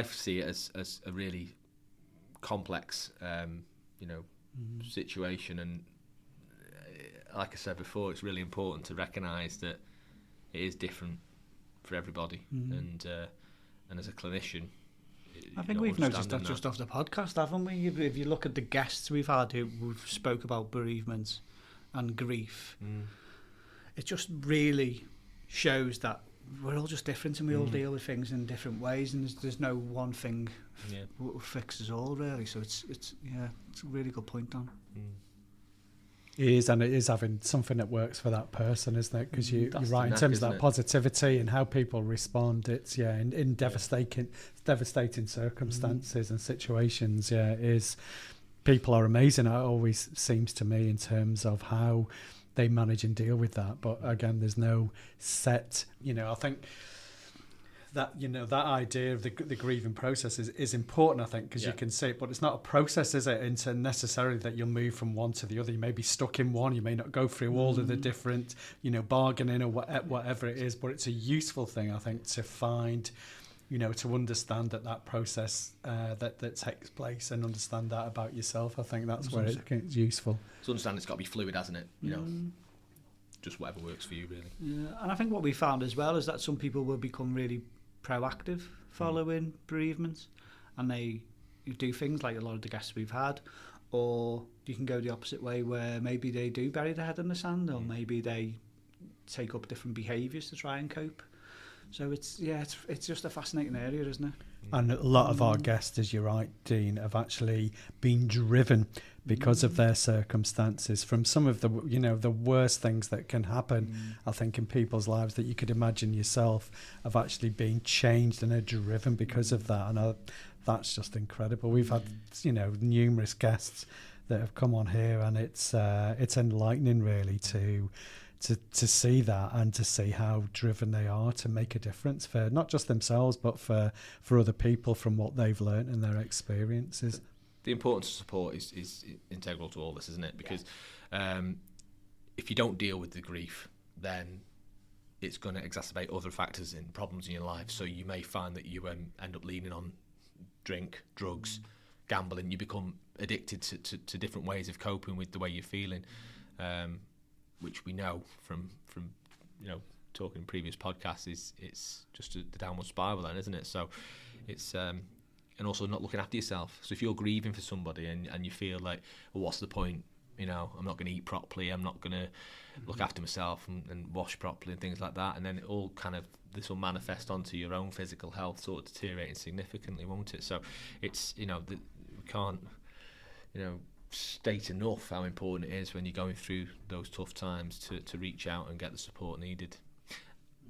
G: see it as a really complex you know, situation, and like I said before, it's really important to recognise that it is different for everybody, and as a clinician,
C: I think we've noticed that just off the podcast, haven't we? If you look at the guests we've had who've spoke about bereavement and grief, it just really shows that we're all just different, and we all deal with things in different ways, and there's no one thing that fixes all, really. So it's a really good point, Dan.
D: It is, and it is having something that works for that person, isn't it? Because you're right in terms of that positivity and how people respond. It's in devastating circumstances and situations. Yeah, it is. People are amazing. It always seems to me in terms of how they manage and deal with that. But again, there's no set. You know, I think that, you know, that idea of the grieving process is important, I think, because you can see it, but it's not a process, is it, into necessarily that you'll move from one to the other. You may be stuck in one, you may not go through all of the different, you know, bargaining or whatever it is, but it's a useful thing, I think, to find, you know, to understand that process that takes place, and understand that about yourself. I think that's where it's useful.
G: To understand it's got to be fluid, hasn't it? You know, just whatever works for you, really.
C: Yeah, and I think what we found as well is that some people will become really proactive following bereavement, and they do things like a lot of the guests we've had, or you can go the opposite way where maybe they do bury their head in the sand, or maybe they take up different behaviours to try and cope. So it's just a fascinating area, isn't it?
D: And a lot of our guests, as you're right, Dean, have actually been driven because of their circumstances from some of the, you know, the worst things that can happen, I think, in people's lives that you could imagine yourself, have actually been changed and are driven because of that. And that's just incredible. We've had, you know, numerous guests that have come on here, and it's enlightening, really, to to see that and to see how driven they are to make a difference for not just themselves but for other people from what they've learned and their experiences.
G: The importance of support is integral to all this, isn't it? Because if you don't deal with the grief, then it's going to exacerbate other factors and problems in your life. So you may find that you end up leaning on drink, drugs, gambling. You become addicted to different ways of coping with the way you're feeling, which we know from talking in previous podcasts it's just the downward spiral then, isn't it? So it's and also not looking after yourself. So if you're grieving for somebody and you feel like, well, what's the point? I'm not going to eat properly, I'm not going to look after myself and wash properly and things like that, and then it all this will manifest onto your own physical health sort of deteriorating significantly, won't it? So it's we can't state enough how important it is when you're going through those tough times to reach out and get the support needed.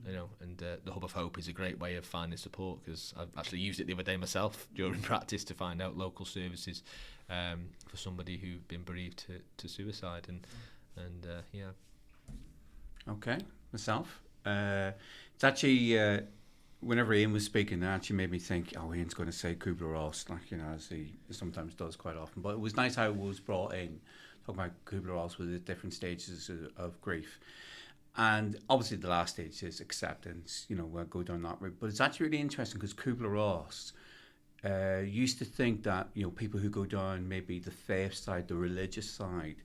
G: And the Hub of Hope is a great way of finding support, because I've actually used it the other day myself during practice to find out local services for somebody who've been bereaved to suicide, and yeah. Okay,
A: myself. It's actually whenever Ian was speaking, it actually made me think, Ian's going to say Kubler-Ross, as he sometimes does quite often. But it was nice how it was brought in, talking about Kubler-Ross with the different stages of grief. And obviously the last stage is acceptance, we'll go down that route. But it's actually really interesting because Kubler-Ross used to think that, people who go down maybe the faith side, the religious side,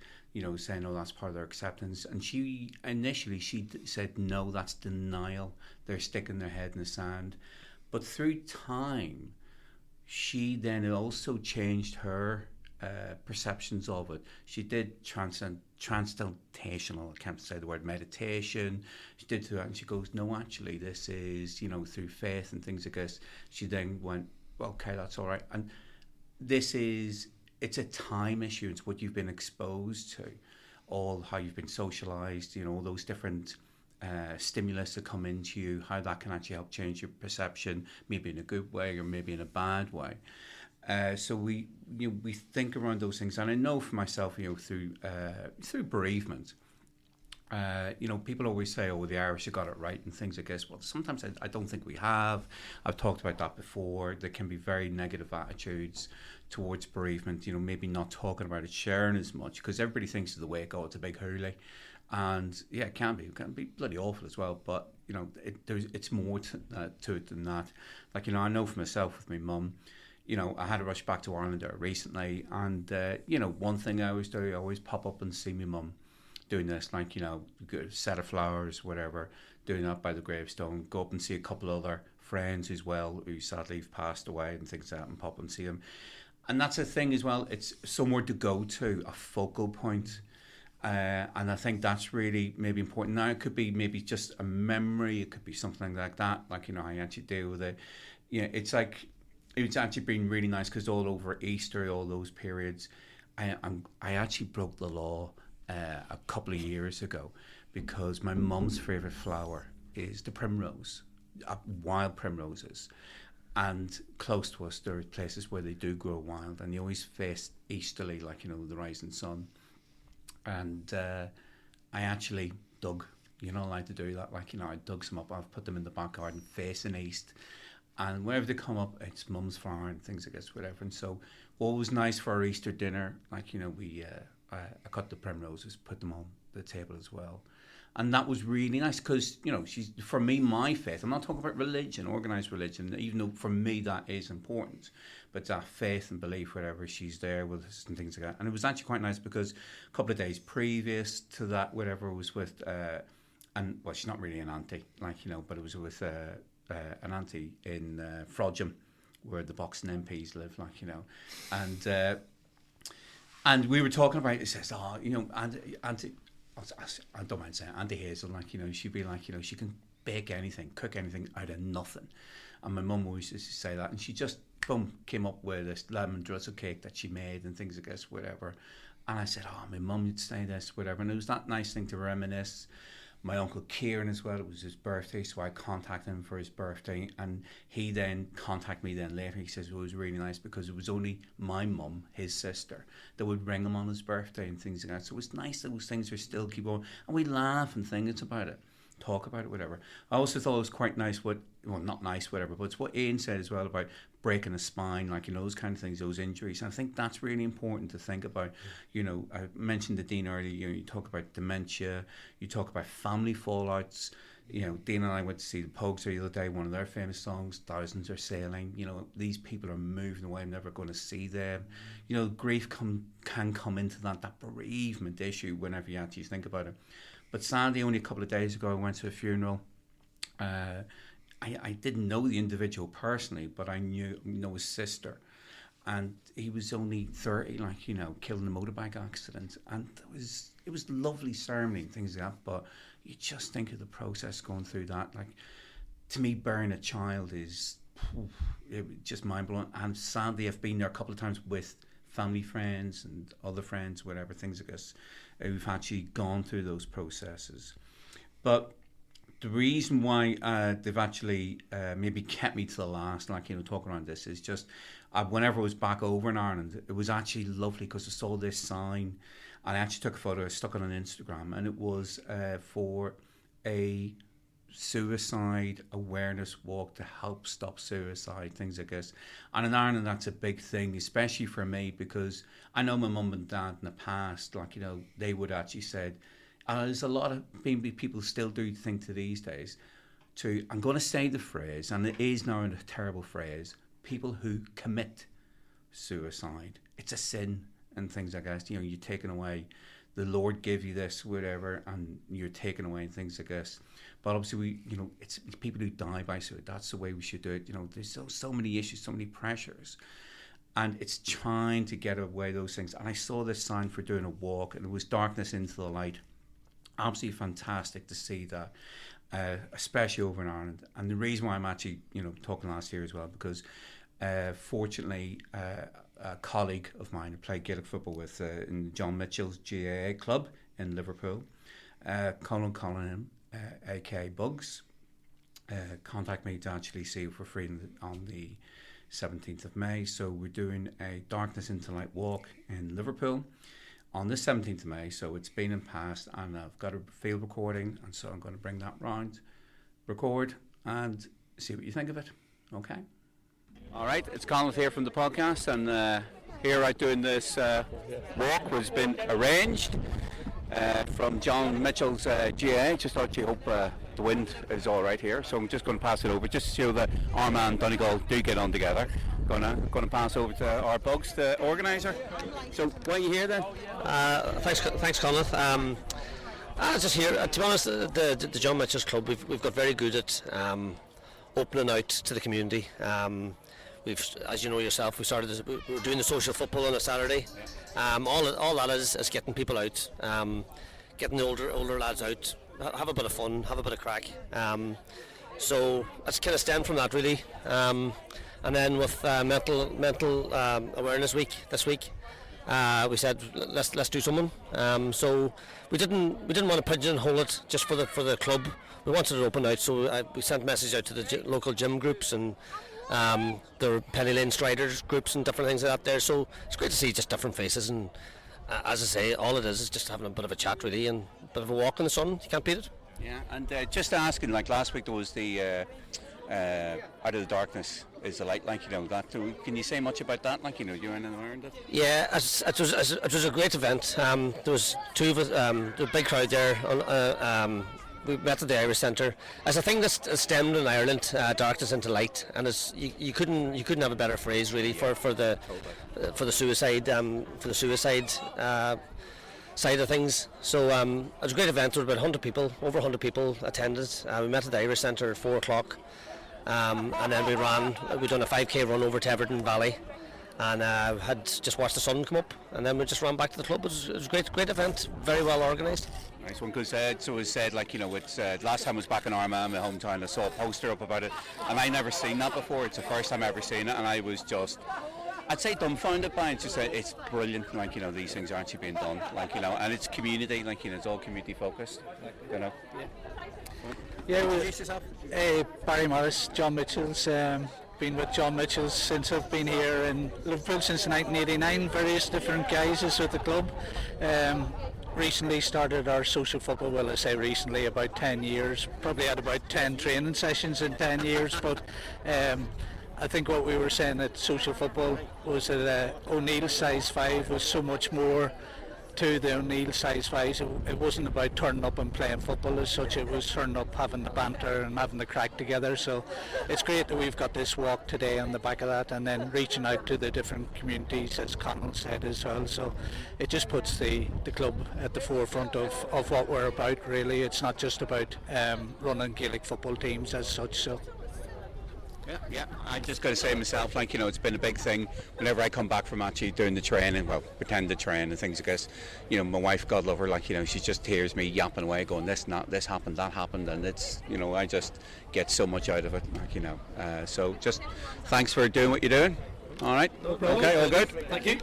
A: saying, that's part of their acceptance. And she said, no, that's denial. They're sticking their head in the sand. But through time, she then also changed her perceptions of it. She did transcentational, I can't say the word meditation. She did that, and she goes, no, actually, this is, through faith and things like this. She then went, okay, that's all right. And it's a time issue. It's what you've been exposed to, all how you've been socialized, all those different stimulus that come into you, how that can actually help change your perception, maybe in a good way or maybe in a bad way. So we think around those things, and I know for myself, through bereavement, people always say, the Irish have got it right and things like this. Well, sometimes I don't think we have. I've talked about that before. There can be very negative attitudes towards bereavement, maybe not talking about it, sharing as much, because everybody thinks of the way it goes, it's a big hurley. And yeah, it can be bloody awful as well, but it's more to it than that. I know for myself with my mum, I had to rush back to Ireland there recently, and one thing I always do, I always pop up and see my mum doing this, a set of flowers, whatever, doing that by the gravestone, go up and see a couple other friends as well who sadly have passed away and things like that, and pop and see them. And that's a thing as well, it's somewhere to go to, a focal point. And I think that's really maybe important. Now it could be maybe just a memory, it could be something like that, I actually deal with it. It's actually been really nice, because all over Easter, all those periods, I actually broke the law a couple of years ago, because my mum's favourite flower is the primrose, wild primroses. And close to us, there are places where they do grow wild, and they always face easterly, the rising sun. And I actually dug, you're not allowed to do that, I dug some up, I've put them in the back garden facing east. And whenever they come up, it's mum's flower and things like this, whatever. And so what was nice for our Easter dinner, I cut the primroses, put them on the table as well. And that was really nice, because, she's, for me, my faith, I'm not talking about religion, organised religion, even though for me that is important, but that faith and belief, whatever, she's there with us and things like that. And it was actually quite nice, because a couple of days previous to that, whatever, was with, she's not really an auntie, but it was with an auntie in Frodsham, where the boxing MPs live, and we were talking about it. It says, auntie, I don't mind saying Auntie Hazel, she'd be she can bake anything, cook anything out of nothing. And my mum always used to say that, and she just came up with this lemon drizzle cake that she made and things like this, whatever. And I said, my mum would say this, whatever. And it was that nice thing to reminisce. my uncle Kieran as well. It was his birthday, so I contacted him for his birthday, and he then contacted me then later. He says it was really nice because it was only my mum, his sister, that would ring him on his birthday and things like that. So it was nice that those things are still keep on, and we laugh and things about it, talk about it, whatever. I also thought it was quite nice not nice, whatever, but it's what Ian said as well about breaking a spine, like, those kind of things, those injuries. And I think that's really important to think about. I mentioned to Dean earlier, you talk about dementia, you talk about family fallouts. Dean and I went to see the Pogues the other day, one of their famous songs, Thousands Are Sailing. These people are moving away, I'm never going to see them. Grief can come into that bereavement issue whenever you actually think about it. But sadly, only a couple of days ago, I went to a funeral. I didn't know the individual personally, but I know his sister, and he was only 30, killed in a motorbike accident, and it was lovely ceremony and things like that. But you just think of the process going through that. Like, to me, burying a child is just mind blowing. And sadly, I've been there a couple of times with family, friends, and other friends, whatever things like this, who've actually gone through those processes. But the reason why they've actually maybe kept me to the last, talking around this, is just whenever I was back over in Ireland, it was actually lovely because I saw this sign, and I actually took a photo, I stuck it on Instagram, and it was for a suicide awareness walk to help stop suicide, things like this. And in Ireland, that's a big thing, especially for me, because I know my mum and dad in the past, they would actually said, there's a lot of people still do think to these days, I'm going to say the phrase, and it is now a terrible phrase, people who commit suicide. It's a sin and things like that. You're taken away. The Lord gave you this, whatever, and you're taken away and things like this. But obviously, it's people who die by suicide. That's the way we should do it. There's so many issues, so many pressures. And it's trying to get away those things. And I saw this sign for doing a walk, and it was Darkness into the Light. Absolutely fantastic to see that, especially over in Ireland. And the reason why I'm actually, talking last year as well, because fortunately, a colleague of mine who played Gaelic football with in John Mitchel's GAA club in Liverpool, Colin, aka Bugs, contacted me to actually see if we're free on the 17th of May. So we're doing a Darkness into Light walk in Liverpool on the 17th of May, so it's been in past, and I've got a field recording, and so I'm going to bring that round, record, and see what you think of it. Okay? All right, it's Conleth here from the podcast, and here out doing this walk has been arranged from John Mitchel's GA. Just thought you hope the wind is all right here, so I'm just going to pass it over, just to show that Armagh and Donegal do get on together. Going to pass over to our Bugs, the organiser. So, why are you here then?
H: Thanks, Conleth. Just here. To be honest, the John Mitchel's Club, we've got very good at opening out to the community. We've, as you know yourself, we're doing the social football on a Saturday. All that is getting people out, getting the older lads out, have a bit of fun, have a bit of crack. So that's kind of stemmed from that, really. And then with mental awareness week this week, we said let's do something. So we didn't want to pigeonhole it just for the club. We wanted it open out, so we sent a message out to the local gym groups, and there were Penny Lane Striders groups and different things like that there. So it's great to see just different faces, and as I say, all it is just having a bit of a chat, really, and a bit of a walk in the sun. You can't beat it.
A: Yeah, and just asking, like last week there was the Out of the Darkness is the Light, that. Can you say much about that? You in and around it?
H: Yeah, it was a great event. There was two of us, there was a big crowd there. We met at the Irish Centre. As a thing that's stemmed in Ireland, darkness into light, and you couldn't have a better phrase, really, for the suicide side of things. So it was a great event. There were about 100 people, over 100 people attended. We met at the Irish Centre at 4 o'clock, and then we done a 5k run over to Everton Valley, and had just watched the sun come up, and then we just ran back to the club. It was a great event, very well organised.
A: Nice one, because so it was said, it's last time I was back in Armagh, my hometown, I saw a poster up about it, and I never seen that before. It's the first time I ever seen it, and I was just I'd say dumbfounded by it. It's just it's brilliant. Like, you know, these things are actually being done. Like, you know, and it's community. Like, you know, it's all community focused. You know.
I: Yeah. Introduce yourself. Barry Morris, John Mitchell's. Been with John Mitchell since I've been here in Liverpool since 1989. Various different guises with the club. Recently started our social football. Well, I say recently, about 10 years. Probably had about 10 training sessions in 10 years. But I think what we were saying at social football was that O'Neill's size 5 was so much more to the O'Neill size 5. It wasn't about turning up and playing football as such. It was turning up, having the banter and having the crack together. So it's great that we've got this walk today on the back of that, and then reaching out to the different communities, as Conleth said as well. So it just puts the club at the forefront of what we're about, really. It's not just about running Gaelic football teams as such. So.
A: Yeah, I just got to say myself, like, you know, it's been a big thing whenever I come back from actually doing the training, well, pretend to train and things like this. You know, my wife, God love her, like, you know, she just hears me yapping away, going, this happened, that happened, and it's, you know, I just get so much out of it, like, you know. So just thanks for doing what you're doing. All right, okay, all good.
I: Thank you.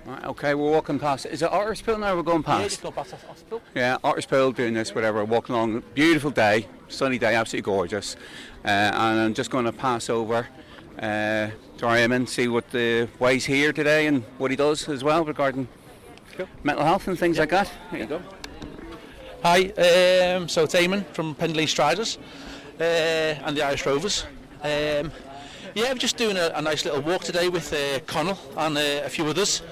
A: Right, okay, we're walking past. Is it Otterspool now we're going past?
I: Yeah, just go past Otterspool.
A: Yeah, Otterspool, doing this, whatever, walking along. Beautiful day, sunny day, absolutely gorgeous. And I'm just going to pass over to Raymond, see what the way's here today and what he does as well regarding mental health and things like that. There you go.
J: Hi, so it's Eamon from Pendley Striders and the Irish Rovers. Yeah, we're just doing a nice little walk today with Conleth and a few others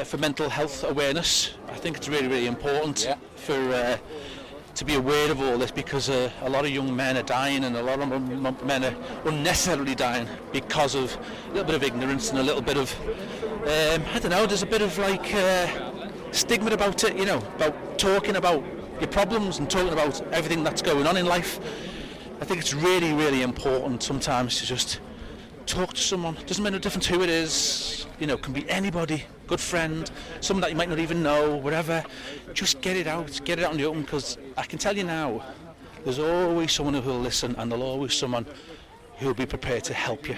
J: for mental health awareness. I think it's really, really important for to be aware of all this, because a lot of young men are dying, and a lot of men are unnecessarily dying because of a little bit of ignorance and a little bit of, I don't know, there's a bit of like stigma about it, you know, about talking about your problems and talking about everything that's going on in life. I think it's really, really important sometimes to just talk to someone. It doesn't make no difference who it is, you know, it can be anybody, good friend, someone that you might not even know, whatever. Just get it out in the open, because I can tell you now, there's always someone who will listen, and there's always someone who will be prepared to help you.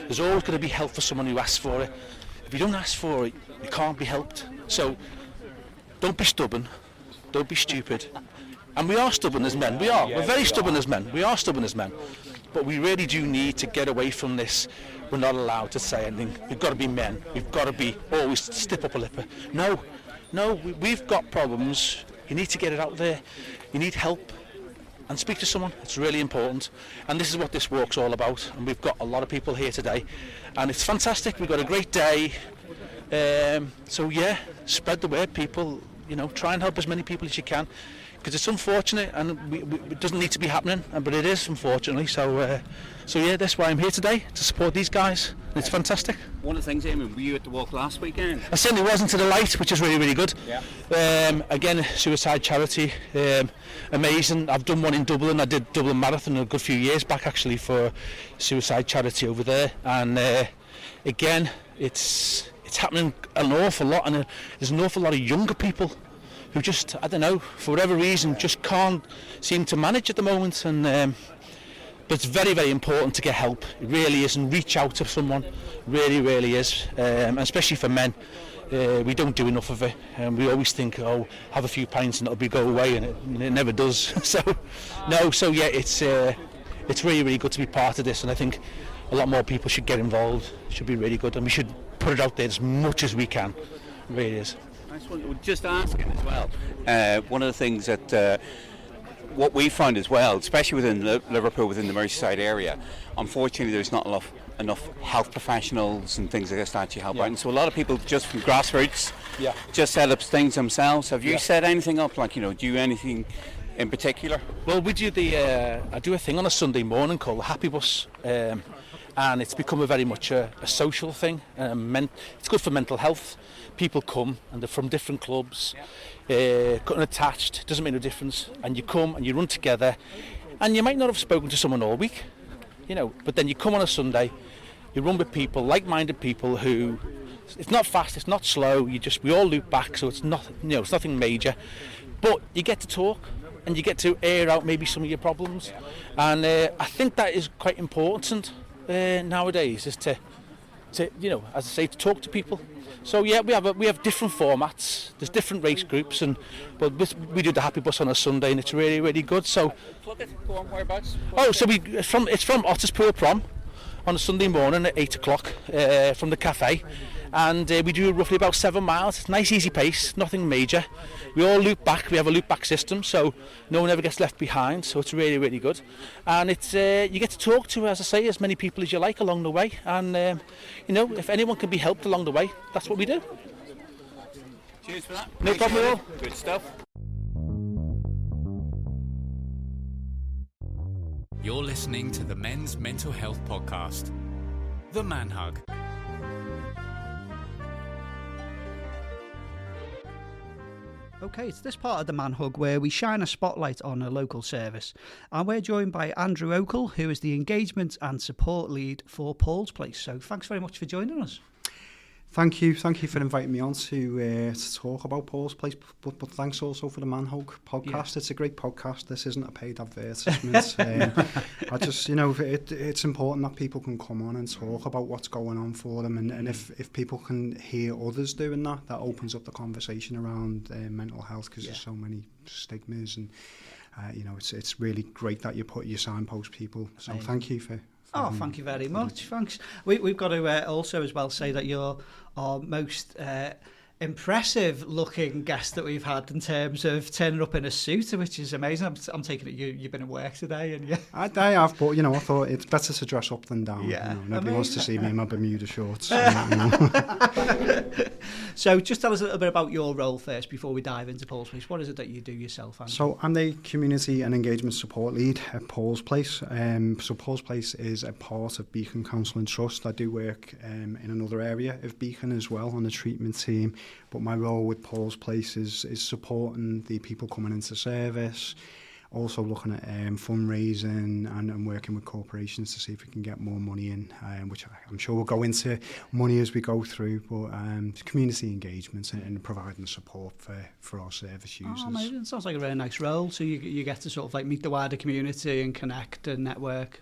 J: There's always going to be help for someone who asks for it. If you don't ask for it, you can't be helped. So don't be stubborn, don't be stupid. And we are stubborn as men, we're very stubborn as men, we are stubborn as men. But we really do need to get away from this. We're not allowed to say anything. We've got to be men. We've got to be always stiff upper lip. No, we've got problems. You need to get it out there. You need help. And speak to someone. It's really important. And this is what this walk's all about. And we've got a lot of people here today. And it's fantastic. We've got a great day. So yeah, spread the word, people. You know, try and help as many people as you can. Because it's unfortunate, and it doesn't need to be happening, but it is, unfortunately. So yeah, that's why I'm here today, to support these guys. It's fantastic.
A: One of the things, Eamon, were you at the walk last weekend?
J: I certainly was, into the light, which is really, really good.
A: Yeah.
J: Again, suicide charity, amazing. I've done one in Dublin. I did Dublin Marathon a good few years back, actually, for suicide charity over there. And again, it's happening an awful lot, and there's an awful lot of younger people who just, I don't know, for whatever reason, just can't seem to manage at the moment. And but it's very, very important to get help. It really is, and reach out to someone. Really, really is, and especially for men. We don't do enough of it, and we always think, oh, have a few pints and it'll go away, and it never does. So yeah, it's really, really good to be part of this, and I think a lot more people should get involved. It should be really good, and we should put it out there as much as we can. It really is.
A: Just asking as well, one of the things that what we found as well, especially within Liverpool, within the Merseyside area, unfortunately there's not enough health professionals and things like this to actually help out, and so a lot of people just from grassroots just set up things themselves. Have you set anything up, like, you know, do you anything in particular?
J: Well, we do I do a thing on a Sunday morning called the Happy Bus, and it's become very much a social thing. It's good for mental health. People come, and they're from different clubs, unattached, doesn't make no difference, and you come and you run together, and you might not have spoken to someone all week, you know, but then you come on a Sunday, you run with people, like-minded people who, it's not fast, it's not slow, we all loop back, so it's not, you know, it's nothing major, but you get to talk, and you get to air out maybe some of your problems, and I think that is quite important nowadays, is to to, as I say, to talk to people. So yeah, we have different formats. There's different race groups, but we do the Happy Bus on a Sunday, and it's really, really good. So
K: plug it. Go on, whereabouts?
J: Oh, so it's from Otterspool Prom on a Sunday morning at 8 o'clock from the cafe, and we do roughly about 7 miles. It's nice, easy pace, nothing major. We all loop back. We have a loop back system, so no one ever gets left behind. So it's really, really good, and it's you get to talk to, as I say, as many people as you like along the way, and if anyone can be helped along the way, that's what we do.
K: Cheers for that.
J: No problem at all.
K: Good stuff.
B: You're listening to the Men's Mental Health Podcast, The Man Hug.
C: Okay, it's this part of the Man Hug where we shine a spotlight on a local service. And we're joined by Andrew Okell, who is the engagement and support lead for Paul's Place. So thanks very much for joining us.
L: Thank you for inviting me on to talk about Paul's Place, but thanks also for the Man Hug podcast. Yeah. It's a great podcast. This isn't a paid advertisement. I just, it's important that people can come on and talk about what's going on for them, and if people can hear others doing that opens up the conversation around mental health, because there's so many stigmas, and it's really great that you signpost people. So thank you for.
C: Thank you very much. Thanks. We've got to also as well say that you're our most impressive looking guest that we've had in terms of turning up in a suit, which is amazing. I'm taking it you've been at work today, and yeah.
L: I have, but I thought it's better to dress up than down.
C: Yeah,
L: nobody wants to see me in my Bermuda shorts.
C: So just tell us a little bit about your role first before we dive into Paul's Place. What is it that you do yourself, Andrew?
L: So I'm the community and engagement support lead at Paul's Place. So Paul's Place is a part of Beacon Counselling Trust. I do work in another area of Beacon as well on the treatment team. But my role with Paul's Place is supporting the people coming into service, also looking at fundraising and working with corporations to see if we can get more money in, which I'm sure we'll go into money as we go through, but community engagement and providing support for our service users.
C: Oh, amazing. Sounds like a very nice role. So you get to sort of like meet the wider community and connect and network.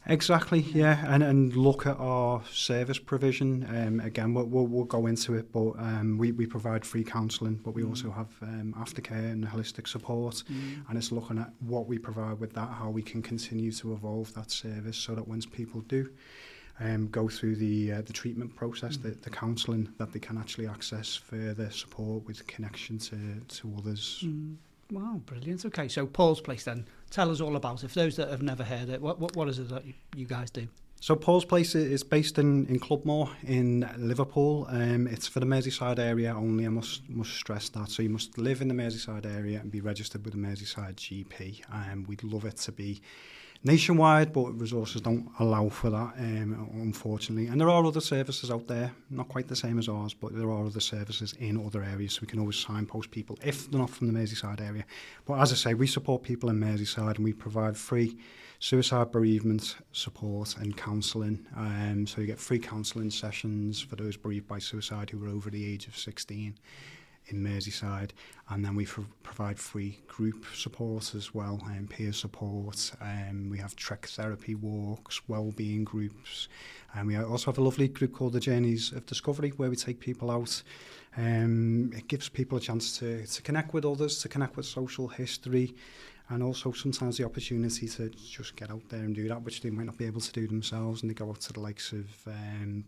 L: Exactly, yeah, and look at our service provision. Again, we'll go into it, but we provide free counselling, but we also have aftercare and holistic support, and it's looking at what we provide with that, how we can continue to evolve that service so that once people do go through the treatment process, the counselling, that they can actually access further support with connection to others.
C: Wow, brilliant. Okay, so Paul's Place then. Tell us all about it. For those that have never heard it, what is it that you guys do?
L: So Paul's Place is based in Clubmoor in Liverpool. It's for the Merseyside area only. I must stress that. So you must live in the Merseyside area and be registered with a Merseyside GP. We'd love it to be nationwide, but resources don't allow for that, unfortunately. And there are other services out there, not quite the same as ours, but there are other services in other areas, so we can always signpost people if they're not from the Merseyside area. But as I say, we support people in Merseyside, and we provide free suicide bereavement support and counselling. So you get free counselling sessions for those bereaved by suicide who are over the age of 16 in Merseyside, and then we provide free group support as well, and peer support. We have trek therapy walks, wellbeing groups, and we also have a lovely group called the Journeys of Discovery, where we take people out. It gives people a chance to connect with others, to connect with social history, and also sometimes the opportunity to just get out there and do that, which they might not be able to do themselves, and they go out to the likes of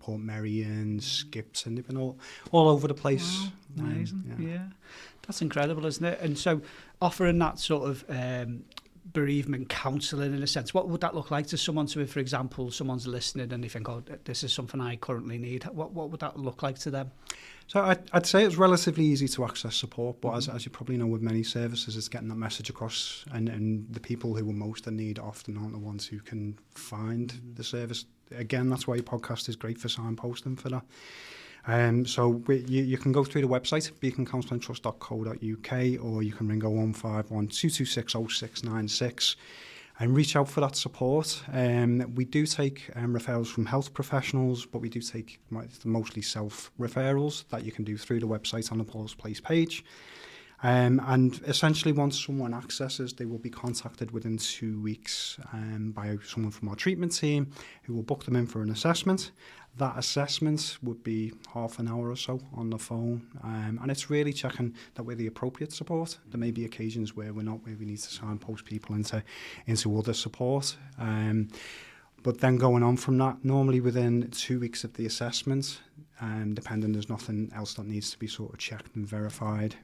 L: Portmeirion, Skips, and they've been all over the place.
C: Wow, amazing. Yeah, that's incredible, isn't it? And so offering that sort of bereavement counselling, in a sense, what would that look like to someone? So if, for example, someone's listening and they think, oh, this is something I currently need, what would that look like to them?
L: So I'd say it's relatively easy to access support, but as you probably know with many services, it's getting that message across, and the people who are most in need often aren't the ones who can find the service. Again, that's why your podcast is great for signposting for that. So you can go through the website, beaconcounsellingtrust.co.uk, or you can ring 0151 226 0696 and reach out for that support. We do take referrals from health professionals, but we do take mostly self-referrals that you can do through the website on the Paul's Place page. And essentially, once someone accesses, they will be contacted within 2 weeks by someone from our treatment team who will book them in for an assessment. That assessment would be half an hour or so on the phone, and it's really checking that we're the appropriate support. There may be occasions where we're not, where we need to signpost people into other support. But then going on from that, normally within 2 weeks of the assessment, depending, there's nothing else that needs to be sort of checked and verified,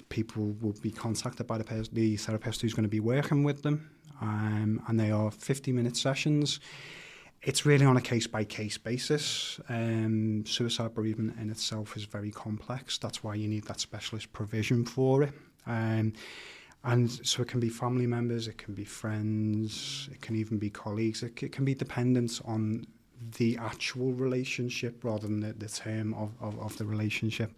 L: people will be contacted by the therapist who's going to be working with them, and they are 50-minute sessions. It's really on a case-by-case basis. Suicide bereavement in itself is very complex. That's why you need that specialist provision for it. And so it can be family members, it can be friends, it can even be colleagues. It can be dependent on the actual relationship rather than the term of the relationship.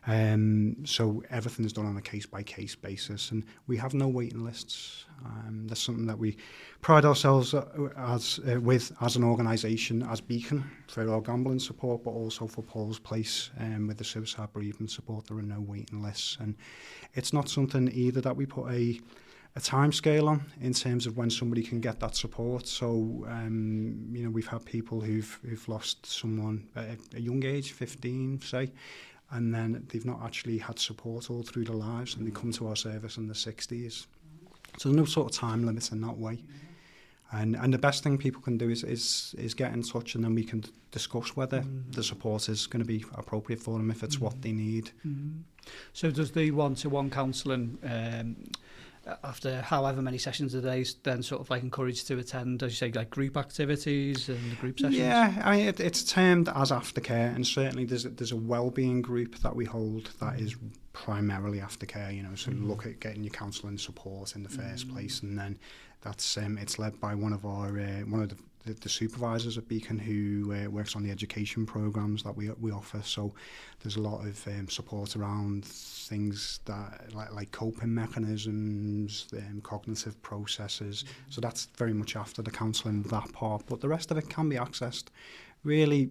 L: So everything is done on a case-by-case basis, and we have no waiting lists. That's something that we pride ourselves as an organisation, as Beacon, for our gambling support, but also for Paul's Place with the suicide bereavement support. There are no waiting lists, and it's not something either that we put a time scale on in terms of when somebody can get that support. So, we've had people who've lost someone at a young age, 15, say, and then they've not actually had support all through their lives, and they come to our service in their 60s. So there's no sort of time limits in that way. And the best thing people can do is get in touch, and then we can discuss whether the support is going to be appropriate for them, if it's what they need.
C: So does the one-to-one counselling, after however many sessions a day, then sort of like encouraged to attend, as you say, like group activities and group sessions?
L: Yeah, I mean, it's termed as aftercare, and certainly there's a wellbeing group that we hold that is primarily aftercare. So look at getting your counselling support in the first place, and then that's it's led by one of the supervisors at Beacon who works on the education programs that we offer. So there's a lot of support around things that like coping mechanisms, cognitive processes. So that's very much after the counselling, that part. But the rest of it can be accessed really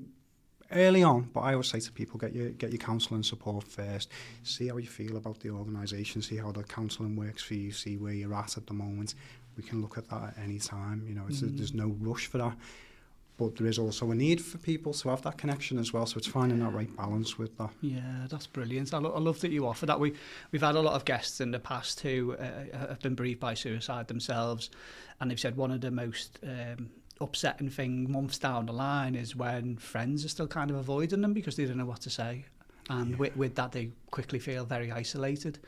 L: early on. But I always say to people, get your counselling support first. See how you feel about the organisation. See how the counselling works for you. See where you're at the moment. We can look at that at any time. There's no rush for that. But there is also a need for people to have that connection as well. So it's finding that right balance with that.
C: Yeah, that's brilliant. I love that you offer that. We've had a lot of guests in the past who have been bereaved by suicide themselves, and they've said one of the most upsetting thing months down the line is when friends are still kind of avoiding them because they don't know what to say. And with that, they quickly feel very isolated.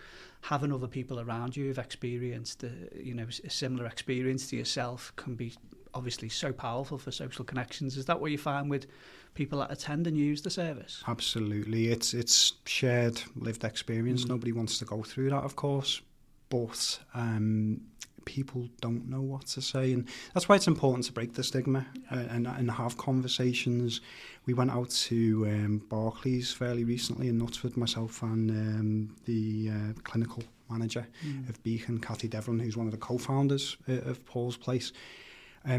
C: Having other people around you who've experienced a similar experience to yourself can be obviously so powerful for social connections. Is that what you find with people that attend and use the service?
L: Absolutely. It's shared lived experience. Nobody wants to go through that, of course, but people don't know what to say, and that's why it's important to break the stigma and have conversations. We went out to Barclays fairly recently in Knutsford, myself and the clinical manager of Beacon, Kathy Devlin, who's one of the co-founders of Paul's Place,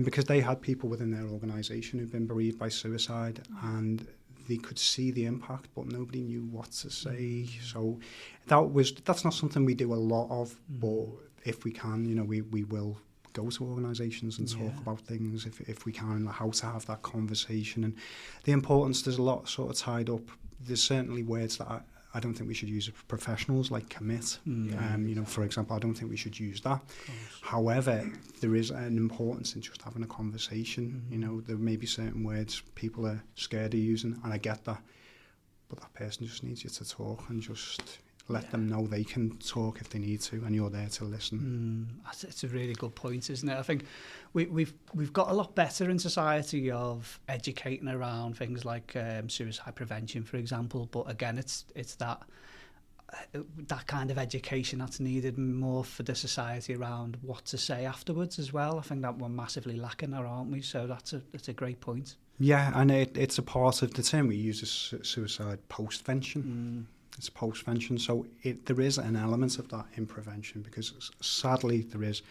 L: because they had people within their organisation who'd been bereaved by suicide, and they could see the impact, but nobody knew what to say. So that's not something we do a lot of, but if we can, we will go to organisations and talk about things if we can, how to have that conversation. And the importance, there's a lot sort of tied up. There's certainly words that I don't think we should use as professionals, like commit. For example, I don't think we should use that. However, there is an importance in just having a conversation. There may be certain words people are scared of using, and I get that. But that person just needs you to talk and just let them know they can talk if they need to, and you're there to listen.
C: It's a really good point, isn't it? I think we've got a lot better in society of educating around things like suicide prevention, for example. But again, it's that kind of education that's needed more for the society around what to say afterwards as well. I think that we're massively lacking there, aren't we? So that's a great point.
L: Yeah, and it's a part of the term we use as suicide postvention. It's postvention, so there is an element of that in prevention, because sadly there is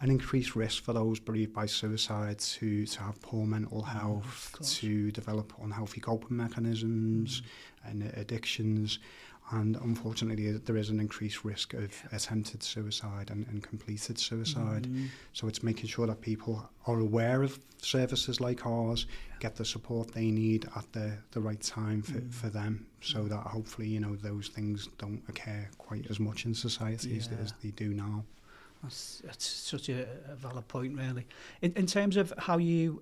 L: an increased risk for those bereaved by suicide to have poor mental health, to develop unhealthy coping mechanisms and addictions, And unfortunately, there is an increased risk of attempted suicide and completed suicide. So it's making sure that people are aware of services like ours, get the support they need at the right time for them, so that hopefully, you know, those things don't occur quite as much in society as they do now.
C: That's such a valid point, really. In terms of how you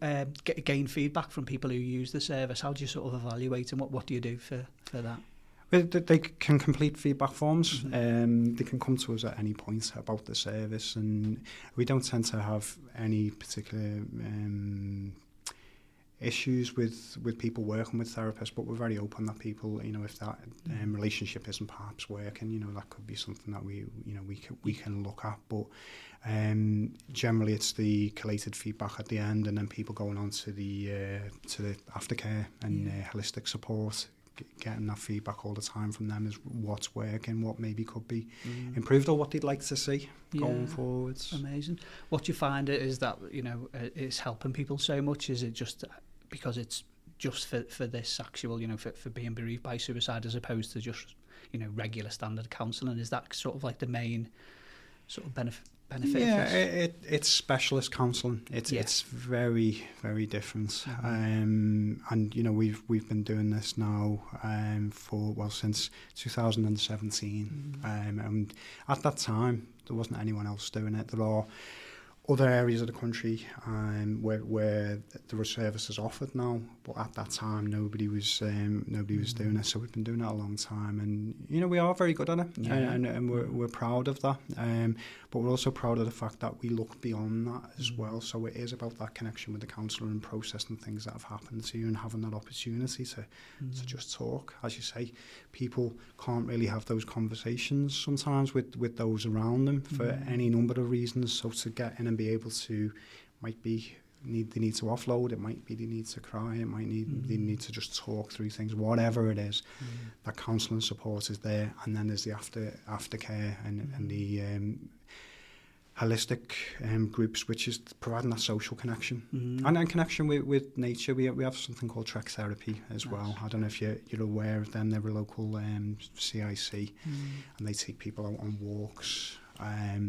C: gain feedback from people who use the service, how do you sort of evaluate, and what do you do for that?
L: They can complete feedback forms. They can come to us at any point about the service, and we don't tend to have any particular issues with people working with therapists, but we're very open that people, you know, if that relationship isn't perhaps working, you know, that could be something that we can look at. But generally, it's the collated feedback at the end, and then people going on to the aftercare and holistic support. Getting that feedback all the time from them is what's working, what maybe could be improved, or what they'd like to see going forwards.
C: Amazing. What you find is that, you know, it's helping people so much. Is it just because it's just for this actual, you know, for being bereaved by suicide, as opposed to just, you know, regular standard counselling? Is that sort of like the main sort of benefit?
L: Yeah, it's specialist counselling. It's very, very different. And you know, we've been doing this now since 2017. And at that time, there wasn't anyone else doing it. There are other areas of the country where there were services offered now, but at that time nobody was doing it. So we've been doing it a long time, and you know, we are very good at it, and we're proud of that. But we're also proud of the fact that we look beyond that as well. So it is about that connection with the counsellor and processing things that have happened to you, and having that opportunity to just talk. As you say, people can't really have those conversations sometimes with those around them for any number of reasons. So to get in and be able to, they need to offload, it might be they need to cry, it might they need to just talk through things, whatever it is. That counselling support is there, and then there's the aftercare and the holistic groups, which is providing that social connection and then connection with nature. We have something called Trek Therapy as well. I don't know if you're aware of them. They're a local CIC, and they take people out on walks.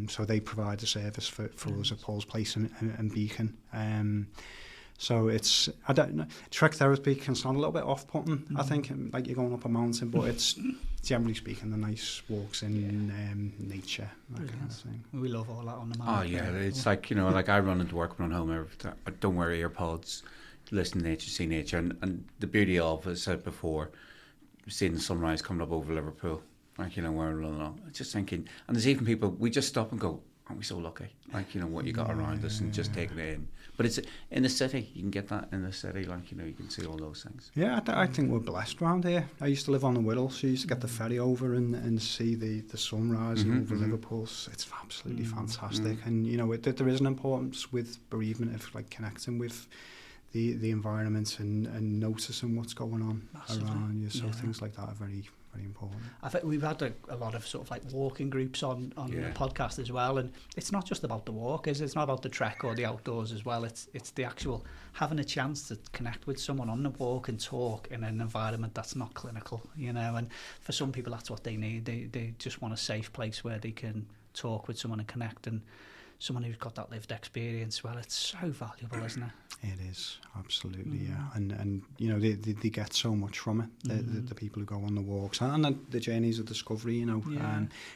L: So they provide a service for us at Paul's Place and Beacon. So it's, I don't know, Trek Therapy can sound a little bit off-putting, I think, like you're going up a mountain, but it's, generally speaking, the nice walks in nature, that kind of thing.
C: We love all that on the mountain.
A: Oh yeah, it's like, you know, like I run into work, run home every time. I don't wear earpods, listen to nature, see nature, and the beauty of, as I said before, seeing the sunrise coming up over Liverpool, like, you know, where we're running along, just thinking, and there's even people, we just stop and go, aren't we so lucky? Like, you know, what you got around us, and just taking it in. But it's in the city, you can get that in the city, like, you know, you can see all those things.
L: Yeah, I think we're blessed around here. I used to live on the Wirral, so you used to get the ferry over and see the sunrise over Liverpool. It's absolutely fantastic. And, you know, there is an importance with bereavement of, like, connecting with the environment and noticing what's going on around you. So things like that are very, very important.
C: I think we've had a lot of sort of like walking groups on the podcast as well, and it's not just about the walk, is it? It's not about the trek or the outdoors as well. It's the actual having a chance to connect with someone on the walk and talk in an environment that's not clinical, you know. And for some people, that's what they need. They just want a safe place where they can talk with someone and connect, and someone who's got that lived experience. Well, it's so valuable, isn't it?
L: It is, absolutely, yeah. And you know, they get so much from it, the people who go on the walks and the journeys of discovery, you know.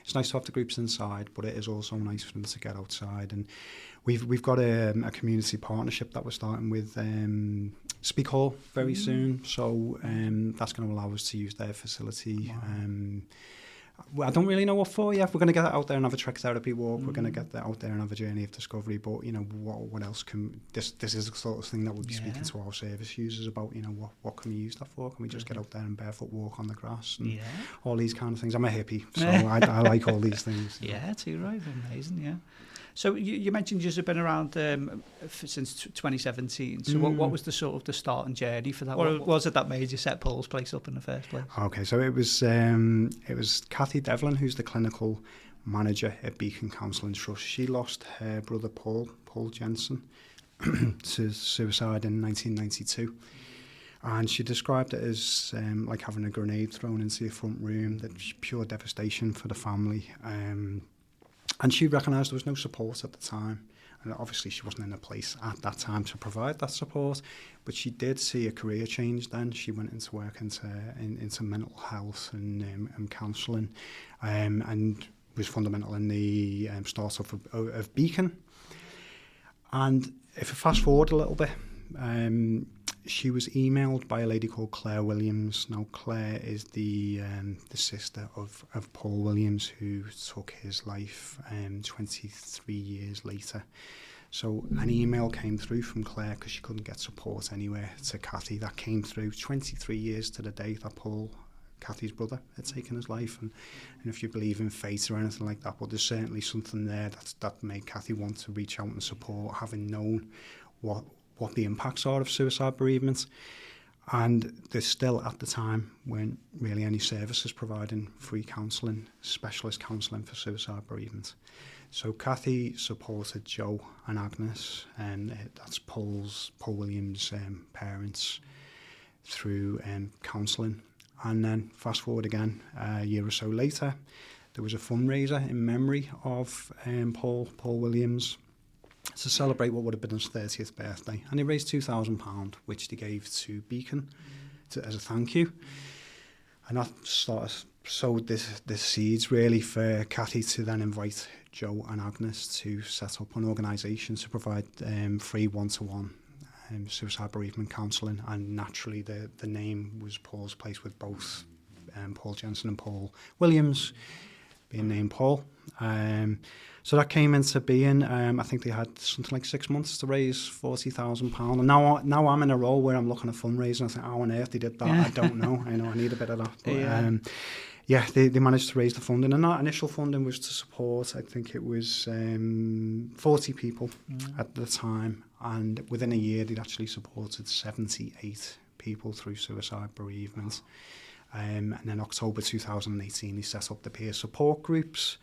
L: It's nice to have the groups inside, but it is also nice for them to get outside. And we've got a community partnership that we're starting with Speak Hall very soon, so that's going to allow us to use their facility. I don't really know what for yet. We're going to get out there and have a Trek Therapy walk. We're going to get out there and have a journey of discovery. But, you know, what else can... This is the sort of thing that we'll be speaking to our service users about, you know, what can we use that for? Can we just get out there and barefoot walk on the grass? And all these kind of things. I'm a hippie, so I like all these things.
C: Yeah, too right. Amazing, yeah. So you mentioned you've been around since 2017. So what was the sort of the start and journey for that? What was it that made you set Paul's Place up in the first place?
L: Okay, so it was Kathy Devlin, who's the clinical manager at Beacon Counselling Trust. She lost her brother Paul Jensen to suicide in 1992. And she described it as like having a grenade thrown into your front room, that was pure devastation for the family. And she recognised there was no support at the time. And obviously she wasn't in a place at that time to provide that support, but she did see a career change then. She went into work into mental health and counselling, and was fundamental in the start-up of Beacon. And if I fast forward a little bit, she was emailed by a lady called Claire Williams. Now, Claire is the sister of Paul Williams, who took his life 23 years later. So an email came through from Claire, because she couldn't get support anywhere, to Kathy. That came through 23 years to the day that Paul, Kathy's brother, had taken his life. And if you believe in fate or anything like that, well, there's certainly something there that made Kathy want to reach out and support, having known what the impacts are of suicide bereavement. And there's still, at the time, weren't really any services providing free counselling, specialist counselling for suicide bereavement. So Kathy supported Joe and Agnes, and that's Paul Williams' parents, through counselling. And then fast forward again, a year or so later, there was a fundraiser in memory of Paul Williams, to celebrate what would have been his 30th birthday. And he raised £2,000, which they gave to Beacon as a thank you. And that sowed this seeds really for Kathy to then invite Joe and Agnes to set up an organisation to provide free one-to-one suicide bereavement counselling. And naturally the name was Paul's place, with both Paul Jensen and Paul Williams being named Paul. So that came into being. I think they had something like 6 months to raise £40,000. And now I'm in a role where I'm looking at fundraising. I think, how on earth they did that? Yeah. I don't know. I need a bit of that. But, they managed to raise the funding. And that initial funding was to support, I think it was 40 people at the time. And within a year, they'd actually supported 78 people through suicide bereavement. And then October 2018, they set up the peer support groups.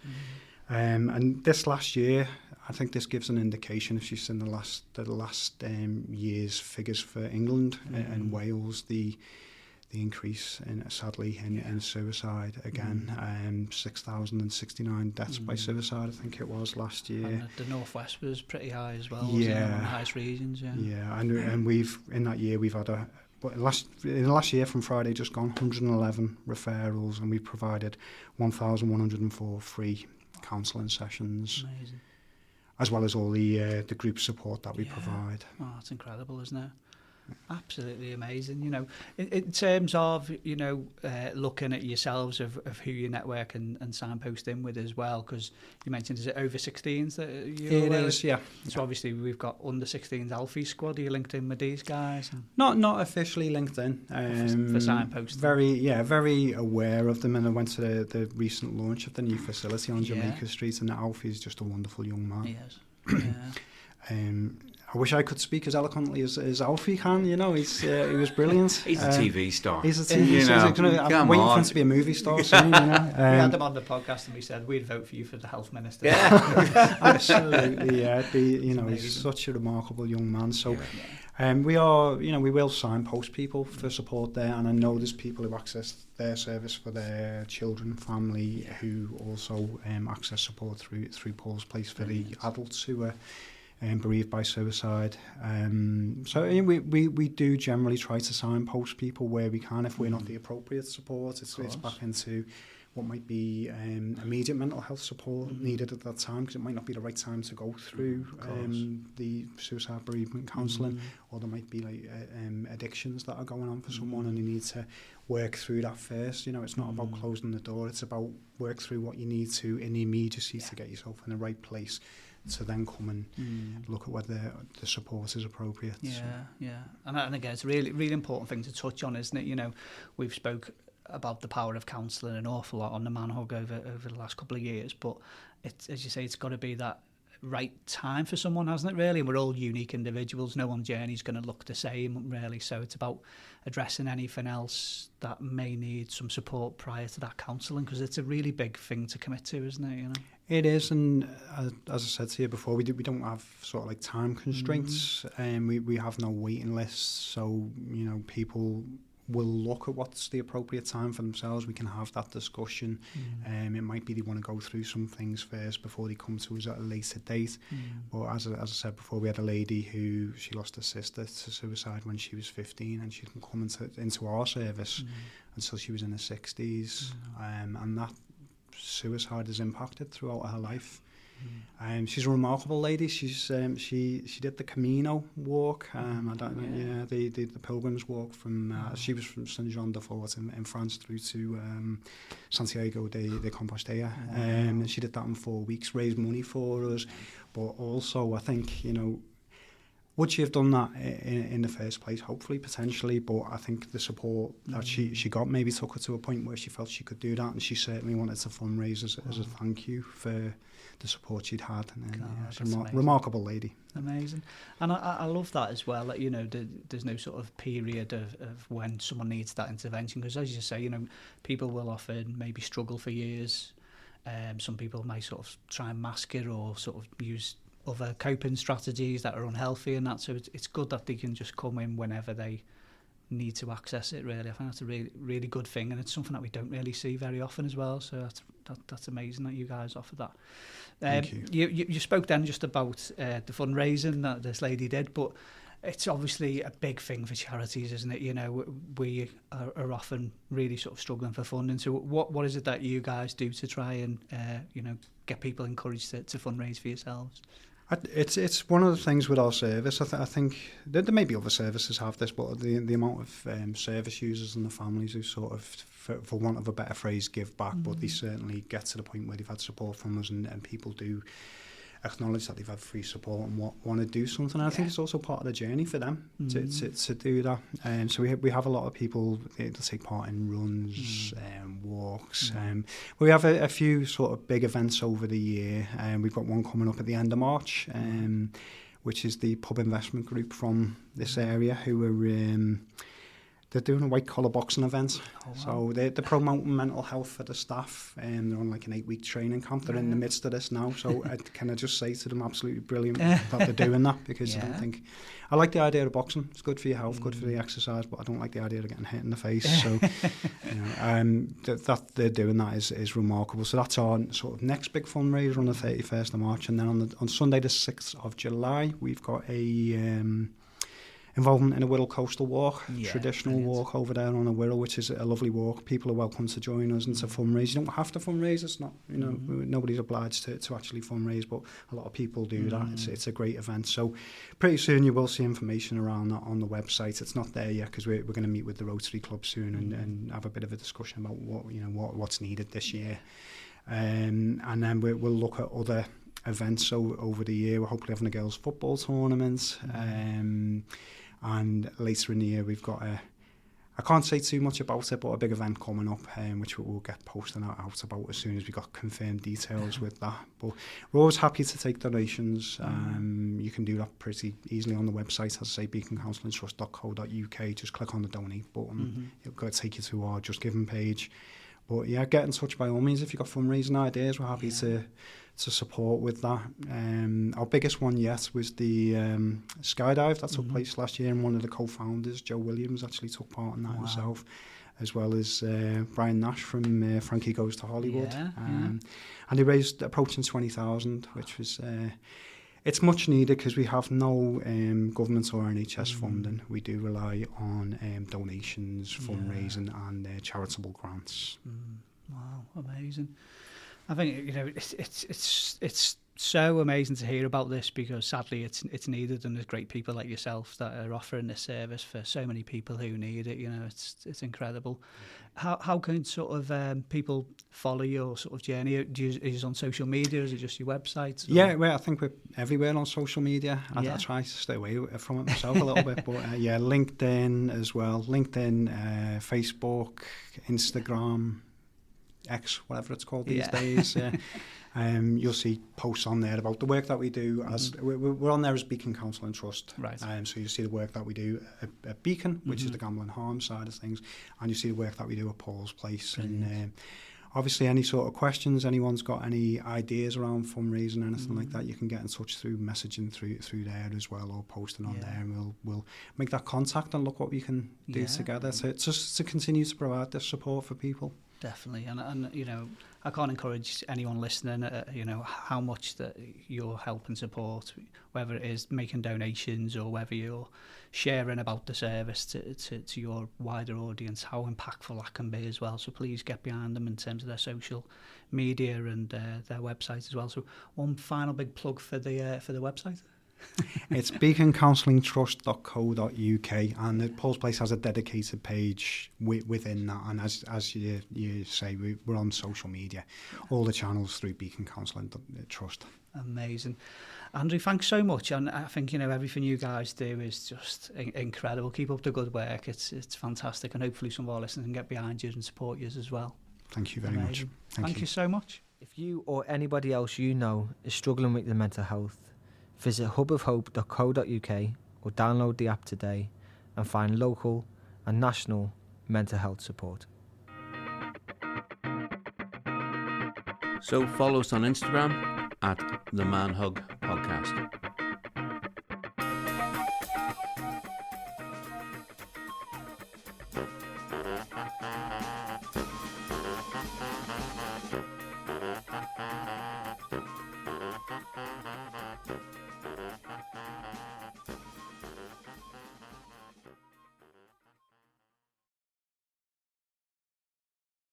L: And this last year, I think this gives an indication, if you've seen the last year's figures for England and Wales, the increase sadly in suicide again, 6,069 deaths by suicide, I think it was last year.
C: And the Northwest was pretty high as well, wasn't it? One of the highest regions,
L: and we've in that year we've had in the last year, from Friday just gone, 111 referrals, and we provided 1,104 free counselling sessions.
C: Amazing.
L: As well as all the group support that we provide.
C: Oh, that's incredible, isn't it? Absolutely amazing. You know, in terms of, looking at yourselves of who you network and signpost in with as well, because you mentioned, is it over 16s that you're
L: It is, yeah.
C: So obviously we've got under 16s Alfie squad. Are you linked in with these guys?
L: Not officially linked in.
C: For signposting.
L: Very aware of them, and I went to the recent launch of the new facility on Jamaica Street, and Alfie is just a wonderful young man.
C: He is. Yeah.
L: I wish I could speak as eloquently as Alfie can. He was brilliant.
A: He's a TV star.
L: He's a TV star. I'm waiting for him to be a movie star soon.
C: We had him on the podcast and we said we'd vote for you for the health minister.
L: Yeah, absolutely. Yeah, he's such a remarkable young man. So, we will signpost people for support there, and I know there's people who access their service for their children, family, who also access support through Paul's place for the adults who are bereaved by suicide. So we do generally try to signpost people where we can. If we're not the appropriate support, it's back into what might be immediate mental health support needed at that time, because it might not be the right time to go through the suicide bereavement counselling, or there might be like addictions that are going on for someone, and you need to work through that first. It's not about closing the door, it's about work through what you need to in the immediacy to get yourself in the right place, to then come and look at whether the support is appropriate.
C: And again, it's a really, really important thing to touch on, isn't it? We've spoke about the power of counselling an awful lot on the Man Hug over the last couple of years, but it's, as you say, it's got to be that right time for someone, hasn't it, really? And we're all unique individuals. No one's journey is going to look the same, really. So it's about addressing anything else that may need some support prior to that counselling, because it's a really big thing to commit to, isn't it? You know?
L: It is, and as I said to you before, we don't have sort of like time constraints, and we have no waiting lists. So people will look at what's the appropriate time for themselves. We can have that discussion. It might be they want to go through some things first before they come to us at a later date. But as I said before, we had a lady who she lost her sister to suicide when she was 15, and she didn't come into our service until she was in her 60s, and that suicide has impacted throughout her life. She's a remarkable lady. She's she did the Camino walk. I don't know, the Pilgrims walk from. She was from Saint Jean de Fort in France through to Santiago de Compostela. And she did that in 4 weeks. Raised money for us, but also I think would she have done that in the first place? Hopefully, potentially, but I think the support that she got maybe took her to a point where she felt she could do that, and she certainly wanted to fundraise as a thank you for the support she'd had. And she's a remarkable lady.
C: Amazing. And I love that as well, that, there's no sort of period of when someone needs that intervention, because as you say, people will often maybe struggle for years. Some people may sort of try and mask it or sort of use other coping strategies that are unhealthy and that, so it's good that they can just come in whenever they need to access it, really. I think that's a really, really good thing, and it's something that we don't really see very often as well, so that's amazing that you guys offer that.
L: Thank you.
C: You spoke then just about the fundraising that this lady did, but it's obviously a big thing for charities, isn't it? We are often really sort of struggling for funding, so what is it that you guys do to try and get people encouraged to fundraise for yourselves?
L: It's one of the things with our service. I think there may be other services have this, but the amount of service users and the families who sort of, for want of a better phrase, give back, but they certainly get to the point where they've had support from us, and people do acknowledge that they've had free support and want to do something. And I think it's also part of the journey for them to do that. So we have a lot of people that take part in runs, walks. We have a few sort of big events over the year. We've got one coming up at the end of March, which is the pub investment group from this area who are they're doing a white collar boxing event. Oh, wow. So they're promoting mental health for the staff, and they're on like an 8-week training camp. They're in the midst of this now, so can I just say to them, absolutely brilliant that they're doing that, because I don't think I like the idea of boxing. It's good for your health, good for the exercise, but I don't like the idea of getting hit in the face. So that they're doing that is remarkable. So that's our sort of next big fundraiser on the 31st of March, and then on Sunday the 6th of July we've got a involvement in a Wirral Coastal Walk, traditional walk over there on a Wirral, which is a lovely walk. People are welcome to join us and to fundraise. You don't have to fundraise. It's not, nobody's obliged to actually fundraise, but a lot of people do that. It's a great event. So pretty soon you will see information around that on the website. It's not there yet because we're going to meet with the Rotary Club soon and have a bit of a discussion about what's needed this year. And then we'll look at other events over the year. We're hopefully having a girls' football tournament. And later in the year, we've got I can't say too much about it, but a big event coming up, which we'll get posting out about as soon as we got confirmed details with that. But we're always happy to take donations. You can do that pretty easily on the website, as I say, beaconcounselingtrust.co.uk. Just click on the donate button. It'll take you to our Just Giving page. But yeah, get in touch by all means if you've got fundraising ideas. We're happy to support with that. Our biggest one yet was the skydive that took place last year, and one of the co-founders, Joe Williams, actually took part in that himself, as well as Brian Nash from Frankie Goes to Hollywood. And he raised approaching 20,000, which was it's much needed because we have no government or NHS funding. We do rely on donations, fundraising, and charitable grants.
C: Wow, amazing! I think it's so amazing to hear about this, because sadly it's needed, and there's great people like yourself that are offering this service for so many people who need it. It's incredible. How can sort of people follow your sort of journey? Are you on social media? Is it just your website?
L: Yeah, well, I think we're everywhere on social media. I try to stay away from it myself a little bit, but LinkedIn as well. LinkedIn, Facebook, Instagram. X, whatever it's called these days. You'll see posts on there about the work that we do. As we're on there as Beacon Counselling Trust.
C: Right.
L: So you see the work that we do at Beacon, which is the gambling harm side of things, and you see the work that we do at Paul's Place. And obviously, any sort of questions, anyone's got any ideas around fundraising, anything like that, you can get in touch through messaging through there as well, or posting on there, and we'll make that contact and look what we can do together. So it's just to continue to provide this support for people.
C: Definitely, and you know, I can't encourage anyone listening, you know, how much that you're helping support, whether it is making donations or whether you're sharing about the service to your wider audience, how impactful that can be as well. So please get behind them in terms of their social media and their website as well. So one final big plug for the website.
L: It's beaconcounsellingtrust.co.uk, and Paul's Place has a dedicated page within that, and as you say, we're on social media, all the channels through Beacon Counselling Trust.
C: Amazing. Andrew, thanks so much, and I think, you know, everything you guys do is just incredible. Keep up the good work. It's fantastic, and hopefully some of our listeners can get behind you and support you as well.
L: Thank you very much.
C: Thank you so much.
M: If you or anybody else you know is struggling with their mental health, visit hubofhope.co.uk or download the app today and find local and national mental health support.
N: So follow us on Instagram at the Man Hug Podcast.